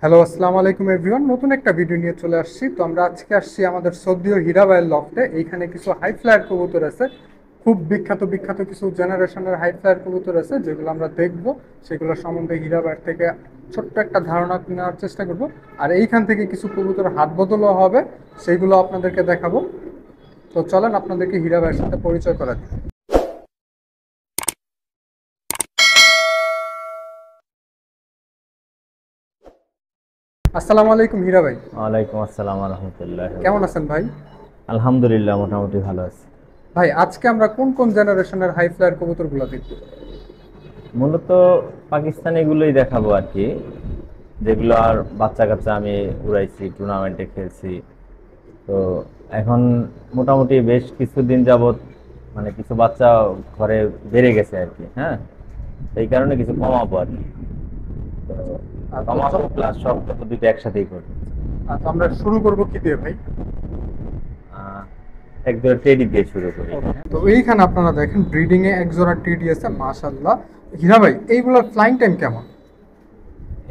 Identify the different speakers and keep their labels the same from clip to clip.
Speaker 1: Hello, আসসালামু আলাইকুম everyone. নতুন একটা ভিডিও নিয়ে চলে আসছি। তো আমরা আজকে আসছি আমাদের সৌদিও হীরাবাইয়ের লফটে। এইখানে কিছু হাই ফ্লায়ার কবুতর আছে, খুব বিখ্যাত বিখ্যাত কিছু জেনারেশনের হাই ফ্লায়ার কবুতর আছে, যেগুলো আমরা দেখব। সেগুলো সম্বন্ধে হীরাবাইয়ের থেকে ছোট্ট একটা ধারণা নেওয়ার চেষ্টা করব। আর এইখান থেকে কিছু কবুতর হাত বদলও হবে, সেইগুলো আপনাদেরকে দেখাবো। তো চলেন আপনাদেরকে হীরাবাইয়ের সাথে পরিচয় করা দিই। আসসালামু আলাইকুম হীরা ভাই।
Speaker 2: ওয়ালাইকুম আসসালাম রহমতুল্লাহ।
Speaker 1: কেমন আছেন ভাই?
Speaker 2: আলহামদুলিল্লাহ, মোটামুটি ভালো আছি।
Speaker 1: ভাই, আজকে আমরা কোন কোন জেনারেশনের হাই ফ্লায়ার কবুতরগুলো দেখব?
Speaker 2: মূলত পাকিস্তানিগুলোই দেখাবো আর কি, যেগুলো আর বাচ্চা কাচ্চা আমি উড়াইছি, টুর্নামেন্টে খেলছি। তো এখন মোটামুটি বেশ কিছুদিন যাবত মানে কিছু বাচ্চা ঘরে বেড়ে গেছে আর কি। হ্যাঁ, এই কারণে কিছু কমাবো আর কি। তো কমাবো প্লাস সব দুটো একসাথেই করবো।
Speaker 1: তো আমরা শুরু করব কি দিয়ে ভাই?
Speaker 2: আহ, এক দুটো টেডি দিয়ে শুরু করি।
Speaker 1: তো এইখানে আপনারা দেখেন ব্রিডিং এ এক জোড়া টিডি আছে, মাশাআল্লাহ। হীরা ভাই, এইগুলোর ফ্লাইং টাইম কেমন?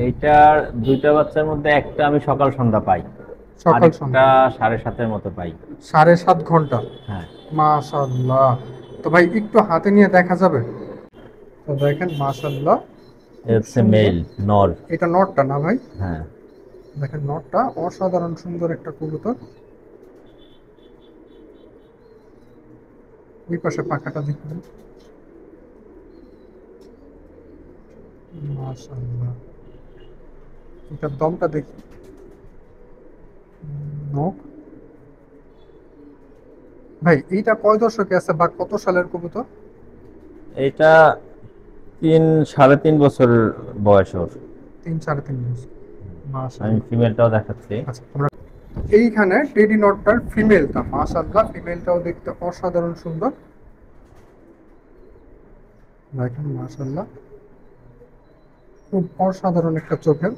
Speaker 2: এইটার দুইটা বাচ্চার মধ্যে একটা আমি সকাল সন্ধ্যা পাই,
Speaker 1: সকাল
Speaker 2: আরেকটা
Speaker 1: সন্ধ্যা
Speaker 2: 7:30-এর মতো পাই।
Speaker 1: 7.5 ঘন্টা?
Speaker 2: হ্যাঁ,
Speaker 1: মাশাআল্লাহ। তো ভাই একটু হাতে নিয়ে দেখা যাবে? তো দেখেন মাশাআল্লাহ,
Speaker 2: এ
Speaker 1: খুব
Speaker 2: হচ্ছে
Speaker 1: সুন্দর।
Speaker 2: মেল, নর।
Speaker 1: এটা নটটা না ভাই?
Speaker 2: হ্যাঁ,
Speaker 1: দেখেন নটটা অসাধারণ সুন্দর একটা কবুতর। ওই পাশে পাখাটা দেখুন, মাশাআল্লাহ। এটার দমটা দেখি, নখ। ভাই এইটা কয় দশকে আছে বা কত সালের কবুতর?
Speaker 2: এইটা 3-3.5 বছর বয়স ওর।
Speaker 1: 3 সাড়ে 3 বছর,
Speaker 2: আমি
Speaker 1: মাশাআল্লাহ।
Speaker 2: ফিমেলটাও দেখাচ্ছি।
Speaker 1: আচ্ছা, আমরা এইখানে টেডি নটটার ফিমেলটা, মাশাআল্লাহ, ফিমেলটাও দেখতে অসাধারণ সুন্দর। দেখেন মাশাআল্লাহ, খুব অসাধারণ একটা চোখের।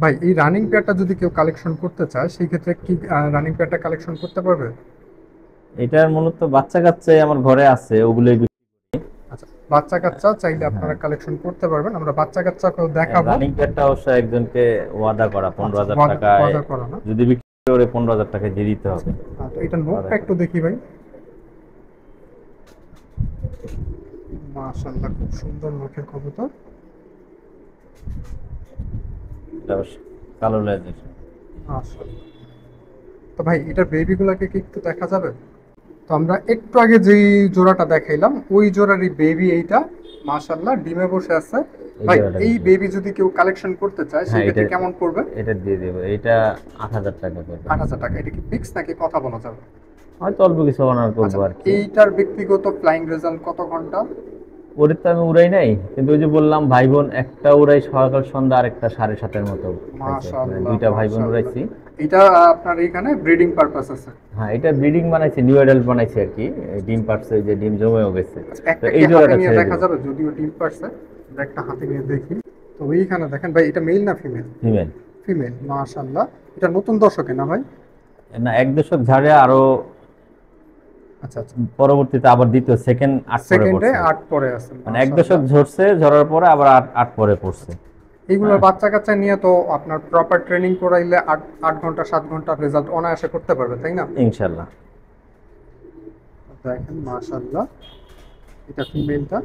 Speaker 1: ভাই এই রানিং পেয়ারটা যদি কেউ কালেকশন করতে চায়, সেই ক্ষেত্রে কি রানিং পেয়ারটা কালেকশন করতে পারবে?
Speaker 2: এটার মূলত বাচ্চা কাচ্চাই আমার ঘরে আছে, ওগুলোই
Speaker 1: আচ্ছা, বাচ্চা কাচ্চা চাইলে
Speaker 2: হ্যাঁ।
Speaker 1: আপনারা কালেকশন করতে পারবেন, আমরা বাচ্চা কাচ্চাকেও দেখাবো।
Speaker 2: রানিং পেয়ারটা অবশ্য একজনকে ওয়াদা করা পনেরো
Speaker 1: আচ্ছা,
Speaker 2: হাজার
Speaker 1: ওয়াদা
Speaker 2: টাকায়
Speaker 1: ওয়াদা করা না?
Speaker 2: যদি বিক্রি করে 15,000 টাকা দিয়ে দিতে
Speaker 1: আচ্ছা,
Speaker 2: হবে।
Speaker 1: তো এটা
Speaker 2: ওয়াদা
Speaker 1: নোটটা একটু
Speaker 2: করা।
Speaker 1: দেখি ভাই। মাশাআল্লাহ, খুব সুন্দর নখের কবুতর।
Speaker 2: এটা অবশ্য কালো লেজের।
Speaker 1: মাশাআল্লাহ। তো ভাই এটার বেবিগুলোকে কি একটু দেখা যাবে? তো আমরা একটু আগে যেই জোড়াটা দেখাইলাম, ওই জোড়ারই বেবি এইটা। মাশাআল্লাহ, ডিমে বসে আছে।
Speaker 2: এই
Speaker 1: ভাই
Speaker 2: জোড়াটা
Speaker 1: এই
Speaker 2: কিন্তু,
Speaker 1: বেবি যদি কেউ কালেকশন করতে চায়,
Speaker 2: হ্যাঁ, এটা
Speaker 1: সেক্ষেত্রে কেমন পড়বে?
Speaker 2: এটা দিয়ে দেবো। এটা 8,000 টাকা করবে।
Speaker 1: 8,000 টাকা? এটা কি ফিক্স নাকি কথা বলা যাবে?
Speaker 2: হয়তো অল্প কিছু অনার
Speaker 1: আচ্ছা,
Speaker 2: করবো আর কি।
Speaker 1: এইটার ব্যক্তিগত ফ্লাইং রেজাল্ট কত ঘন্টা?
Speaker 2: ওর তো আমি উড়াই নাই, কিন্তু ওই যে বললাম ভাই বোন, একটা উড়াই সকাল সন্ধ্যা, আর একটা 7:30-এর মতো খাইছে আর কি। মানে
Speaker 1: মাশাআল্লাহ,
Speaker 2: দুইটা ভাই বোন
Speaker 1: মাশাআল্লাহ।
Speaker 2: উড়াইছি।
Speaker 1: এটা আপনার এইখানে ব্রিডিং পারপাস আছে?
Speaker 2: হ্যাঁ, এটা ব্রিডিং বানাইছি, নিউ অ্যাডাল্ট বানাইছি আর কি। এই ডিম পারছে, ওই যে ডিম জমেও গেছে।
Speaker 1: আচ্ছা,
Speaker 2: তো
Speaker 1: একটা কি
Speaker 2: এই
Speaker 1: হাতে
Speaker 2: জোড়াটা
Speaker 1: নিয়ে
Speaker 2: ছেড়ে
Speaker 1: দেখা
Speaker 2: দেবো।
Speaker 1: যাবে? যদিও ডিম পারছে, আমরা একটা হাতে নিয়ে দেখি। তো এইখানে দেখেন ভাই, এটা মেল না ফিমেল?
Speaker 2: ফিমেল।
Speaker 1: ফিমেল, মাশাআল্লাহ। এটা নতুন দর্শকে না ভাই?
Speaker 2: না, এক দশক ঝাড়ে আরো
Speaker 1: আচ্ছা আচ্ছা,
Speaker 2: পরবর্তীতে আবার দ্বিতীয় সেকেন্ড আট পরে
Speaker 1: সেকেন্ডে
Speaker 2: পড়ছে।
Speaker 1: 8 পরে আছে,
Speaker 2: মানে এক দশক
Speaker 1: মাশাআল্লাহ।
Speaker 2: ঝরছে, ঝরার পরে আবার আট আট পরে পড়ছে।
Speaker 1: আচ্ছা, এইগুলোর
Speaker 2: হ্যাঁ,
Speaker 1: বাচ্চা কাচ্চা নিয়ে তো আপনার প্রপার ট্রেনিং করাইলে 8 ঘন্টা 7 ঘন্টার রেজাল্ট অনায়াসে করতে পারবে, তাই না?
Speaker 2: ইনশাল্লাহ।
Speaker 1: দেখেন মাশাআল্লাহ, এটা ফিমেলটা।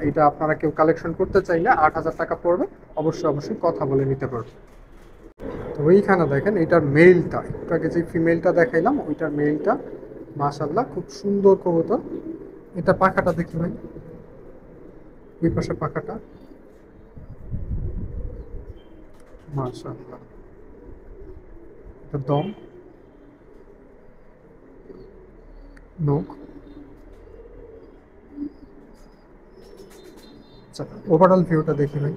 Speaker 1: এটা আপনারা কেউ কালেকশন করতে চাইলে 8,000 টাকা পড়বে। অবশ্যই অবশ্যই কথা বলে নিতে পারবে। তো ওইখানে দেখেন এটার মেলটা, একটু আগে যে ফিমেলটা দেখাইলাম ওইটার মেলটা, মাশাআল্লাহ, খুব সুন্দর কবুতর। এটা পাখাটা দেখি ভাই, ওই পাশে পাখাটা, মাশাআল্লাহ। এটা দম, নখ। আচ্ছা, ওভারঅল ভিউটা দেখি ভাই।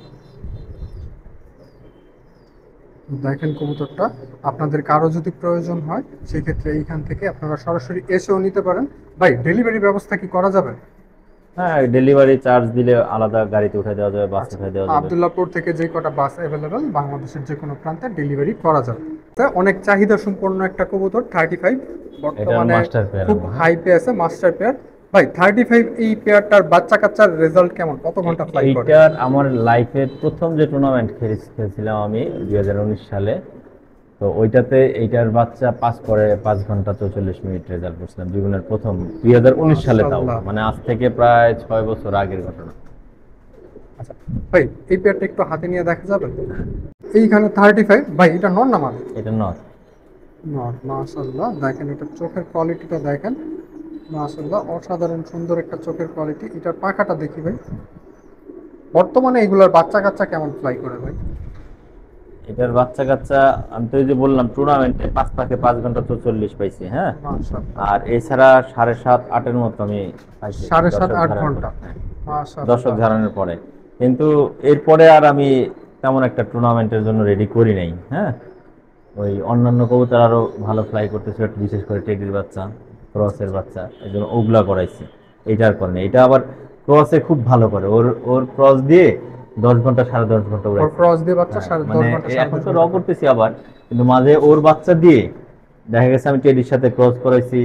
Speaker 1: দেখেন কবুতরটা, আপনাদের কারো যদি প্রয়োজন হয়, সেক্ষেত্রে এইখান থেকে আপনারা সরাসরি এসেও নিতে পারেন। ভাই ডেলিভারি ব্যবস্থা কি করা যাবে?
Speaker 2: হ্যাঁ, ডেলিভারি চার্জ দিলে আলাদা গাড়িতে উঠে দেওয়া যাবে, বাসে
Speaker 1: আচ্ছা,
Speaker 2: উঠে দেওয়া যাবে।
Speaker 1: আবদুল্লাহপুর থেকে যে কটা বাস অ্যাভেলেবেল, বাংলাদেশের যে কোনো প্রান্তে ডেলিভারি করা যাবে। তা অনেক চাহিদা সম্পন্ন একটা কবুতর 35,
Speaker 2: এটা হলো
Speaker 1: বর্তমানে
Speaker 2: মাস্টার পেয়ার
Speaker 1: খুব
Speaker 2: আমার। হ্যাঁ,
Speaker 1: হাইপে আছে, মাস্টার পেয়ার। ভাই 35 এই পেয়ারটার বাচ্চা কাচ্চার রেজাল্ট কেমন, কত ঘন্টা ফ্লাই করে?
Speaker 2: এইটার আমার লাইফের প্রথম যে টুর্নামেন্ট খেলছিলাম আমি 2019 সালে। তো ওইটাতে এইটার বাচ্চা 5 ঘন্টা 44 মিনিট রেজাল্ট করছিলাম জীবনের প্রথম, 2019 সালে, তাও
Speaker 1: মাশাআল্লাহ।
Speaker 2: মানে আজ থেকে প্রায় 6 বছর আগের ঘটনা।
Speaker 1: আচ্ছা ভাই, এই পেয়ারটা একটু হাতে নিয়ে দেখা যাবে? এইখানে 35 ভাই, এটা নর না মাদি?
Speaker 2: এটা নট।
Speaker 1: নর। মাশাআল্লাহ, দেখেন এটা চোখের কোয়ালিটিটা দেখেন, মাশাআল্লাহ অসাধারণ সুন্দর একটা চোখের কোয়ালিটি। এটার পাখাটা দেখি ভাই। বর্তমানে এগুলোর বাচ্চা কাচ্চা কেমন ফ্লাই করে ভাই?
Speaker 2: এটার বাচ্চা কাচ্চা আমি তো এই যে বললাম টুর্নামেন্টে 5 পাকে 5 ঘন্টা 44 পাইছি, হ্যাঁ।
Speaker 1: মাশাআল্লাহ।
Speaker 2: আর এছাড়া 7.5 8-এর মতো আমি পাইছি
Speaker 1: 7.5 8
Speaker 2: দর্শক ঝাড়ার
Speaker 1: ঘন্টা।
Speaker 2: পরে, হ্যাঁ, দর্শক
Speaker 1: মাশাআল্লাহ।
Speaker 2: ঝাড়ানোর পরে। কিন্তু এরপরে আর আমি তেমন একটা টুর্নামেন্টের জন্য রেডি করি নাই, হ্যাঁ। ওই অন্যান্য কবুতর আরো ভালো ফ্লাই করতেছিল, বিশেষ করে টেডির বাচ্চা, ক্রসের বাচ্চা, এই জন্য ওগুলা করাইছি। এইটার কারণে এটা আবার ক্রসে খুব ভালো করে, ওর ওর ক্রস দিয়ে 10 ঘন্টা 10.5 ঘন্টা
Speaker 1: ওর
Speaker 2: উড়াইছি।
Speaker 1: ক্রস দিয়ে বাচ্চা
Speaker 2: হ্যাঁ,
Speaker 1: 10
Speaker 2: মানে
Speaker 1: ঘন্টা
Speaker 2: এখন
Speaker 1: 10.5
Speaker 2: তো র
Speaker 1: ঘন্টা।
Speaker 2: করতেছি আবার, কিন্তু মাঝে ওর বাচ্চা দিয়ে দেখা গেছে আমি টেডির সাথে ক্রস করাইছি,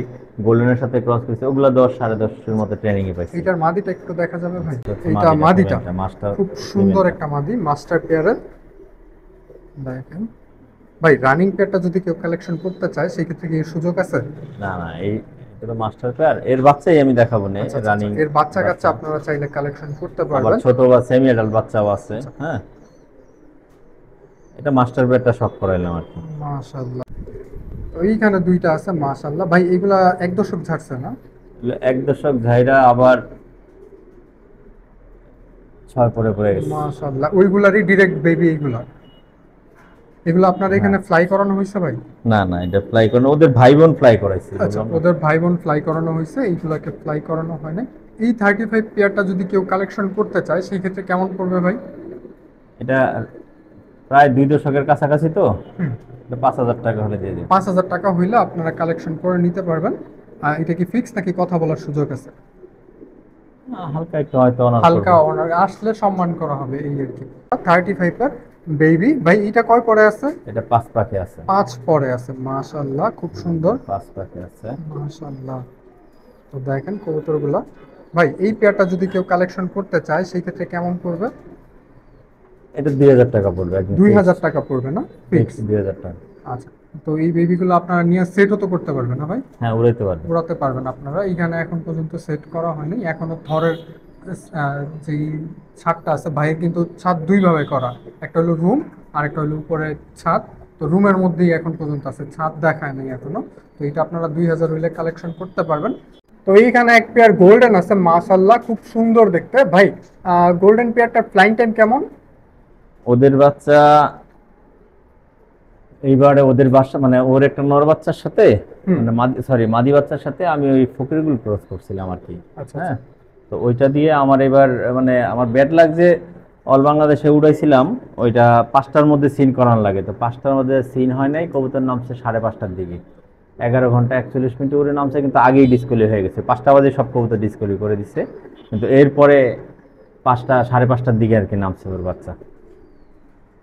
Speaker 2: গোল্ডেনের সাথে ক্রস করেছি, ওগুলা 10 10.5-এর মতো ট্রেনিং এ পাইছি।
Speaker 1: এইটার মাদিটা একটু দেখা যাবে ভাই?
Speaker 2: এটা হচ্ছে
Speaker 1: এইটা
Speaker 2: মাদিটা,
Speaker 1: মাদিটা
Speaker 2: ফিমেলটা, মাস্টার
Speaker 1: খুব সুন্দর
Speaker 2: ফিমেলটা।
Speaker 1: একটা মাদি, মাস্টার পেয়ারের। দেখেন ভাই, রানিং পেয়ারটা যদি কেউ কালেকশন করতে চায় সেই ক্ষেত্রে কি সুযোগ আছে?
Speaker 2: না না, এটা তো মাস্টার পেয়ার, এর বাচ্চাই আমি দেখাবো না,
Speaker 1: আচ্ছা আচ্ছা আচ্ছা,
Speaker 2: রানিং
Speaker 1: এর বাচ্চা কাচ্চা
Speaker 2: বাচ্চা।
Speaker 1: আপনারা চাইলে কালেকশন করতে
Speaker 2: আবার
Speaker 1: পারবেন।
Speaker 2: ছোট বা সেমি অ্যাডাল্ট বাচ্চাও আছে,
Speaker 1: আচ্ছা,
Speaker 2: হ্যাঁ। এটা মাস্টার পেয়ারটা শখ করাইলাম আর কি।
Speaker 1: মাশাআল্লাহ। তো এইখানে দুইটা আছে মাশাআল্লাহ ভাই, এগুলা এক দশক ঝাড়ছে না?
Speaker 2: এগুলো 1 দশক ঝাইরা আবার 6 পরে পড়ে গেছে।
Speaker 1: মাশাআল্লাহ, ওইগুলারই ডিরেক্ট বেবি এইগুলা? এগুলো আপনার
Speaker 2: হ্যাঁ,
Speaker 1: এখানে ফ্লাই করানো হয়েছে ভাই?
Speaker 2: না না, এটা ফ্লাই করানো, ওদের ভাই বোন ফ্লাই করাইছে,
Speaker 1: আচ্ছা,
Speaker 2: বললাম না।
Speaker 1: ওদের ভাই বোন ফ্লাই করানো হয়েছে, এইগুলাকে ফ্লাই করানো হয় না। এই 35 পেয়ারটা যদি কেউ কালেকশন করতে চায় সেই ক্ষেত্রে কেমন পড়বে ভাই?
Speaker 2: এটা প্রায় 2 দশকের কাছাকাছি তো,
Speaker 1: হুম।
Speaker 2: এটা 5,000 টাকা হলে দিয়ে দিই।
Speaker 1: 5,000 টাকা হইলে আপনারা কালেকশন করে নিতে পারবেন। আর এটা কি ফিক্স নাকি কথা বলার সুযোগ আছে?
Speaker 2: হালকা একটু হয়তো অনার
Speaker 1: হালকা
Speaker 2: করবো।
Speaker 1: অনার আসলে সম্মান করা হবে এই আর কি। 35 এর বেবি ভাই, এটা কয় পরে আছে?
Speaker 2: এটা 5 পাকে আছে।
Speaker 1: 5 পরে আছে, মাশাআল্লাহ খুব সুন্দর।
Speaker 2: 5 পাকে আছে।
Speaker 1: মাশাআল্লাহ। তো দেখেন কবুতরগুলা ভাই, এই পেয়ারটা যদি কেউ কালেকশন করতে চায় সেই ক্ষেত্রে কেমন পড়বে?
Speaker 2: এটা 2,000 টাকা পড়বে একদম
Speaker 1: 2000 টাকা পড়বে না?
Speaker 2: Fix
Speaker 1: fix.
Speaker 2: 2,000 টাকা।
Speaker 1: আচ্ছা। তো এই বেবিগুলো আপনারা নিয়ে সেটও তো করতে পারবেন না ভাই?
Speaker 2: হ্যাঁ, উড়াইতে পারবে।
Speaker 1: উড়াতে পারবেন আপনারা। এইখানে এখন পর্যন্ত সেট করা হয়নি এখনো। থরের যেই ছাদটা আছে ভাইয়ের, কিন্তু ছাদ দুই ভাবে করা, একটা হলো রুম আর একটা হলো উপরে ছাদ। তো রুমের মধ্যেই এখন পর্যন্ত আছে, ছাদ দেখায় নাই এখনো। তো এটা আপনারা 2000 হইলে কালেকশন করতে পারবেন। তো এইখানে এক পেয়ার গোল্ডেন আছে মাশাআল্লাহ, খুব সুন্দর দেখতে ভাই। গোল্ডেন পেয়ারটার ফ্লাইং টাইম কেমন?
Speaker 2: ওদের বাচ্চা এইবারে ওদের বাচ্চা মানে ওর একটা নর বাচ্চার সাথে,
Speaker 1: হুম।
Speaker 2: মানে মাদি বাচ্চার সাথে আমি ওই ফকিরগুল ক্রস করছিলাম আর কি,
Speaker 1: আচ্ছা
Speaker 2: হ্যাঁ।
Speaker 1: আচ্ছা।
Speaker 2: তো ওইটা দিয়ে আমার এবার মানে আমার ব্যাড লাগছে, অল বাংলাদেশে উড়াইছিলাম, ওইটা 5টার মধ্যে সিন করানো লাগে, তো 5টার মধ্যে সিন হয় নাই, কবুতর নামছে 5:30টার দিকে, 11 ঘন্টা 41 মিনিটে উড়ে নামছে, কিন্তু আগেই ডিসকোয়ালি হয়ে গেছে, 5টা বাজে সব কবুতর ডিসকোয়ালি করে দিচ্ছে, কিন্তু এরপরে 5:30টার দিকে আর কি নামছে ওর বাচ্চা।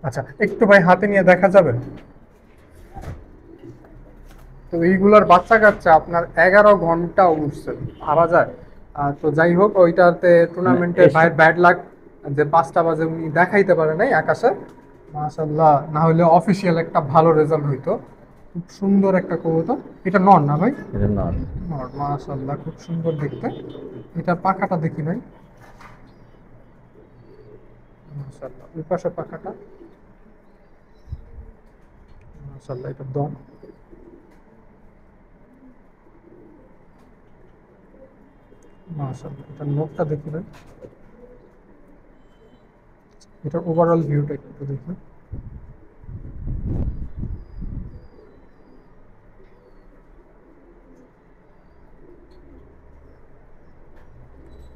Speaker 1: আচ্ছা, একটু ভাই হাতে নিয়ে দেখা যাবে? তো এইগুলার বাচ্চা কাচ্চা আপনার 11 ঘন্টা উঠছে, ভাবা যায়? তো যাই হোক, ওইটাতে টুর্নামেন্টে
Speaker 2: মানে
Speaker 1: ভাইয়ের ব্যাড লাক যে 5টা বাজে উনি দেখাইতে পারে নাই আকাশে। মাশাআল্লাহ, না হলে অফিসিয়াল একটা ভালো রেজাল্ট হইতো। খুব সুন্দর একটা কবুতর। এটা নর না ভাই?
Speaker 2: এটা নর।
Speaker 1: নর, মাশাআল্লাহ খুব সুন্দর দেখতে। এটা পাখাটা দেখি ভাই। মাশাআল্লাহ, ওই পাশে পাখাটা। মাশাআল্লাহ, এটা দম। মাশাআল্লাহ, এটা নোকটা দেখি ভাই। এটার ওভারঅল ভিউটা একটু দেখি।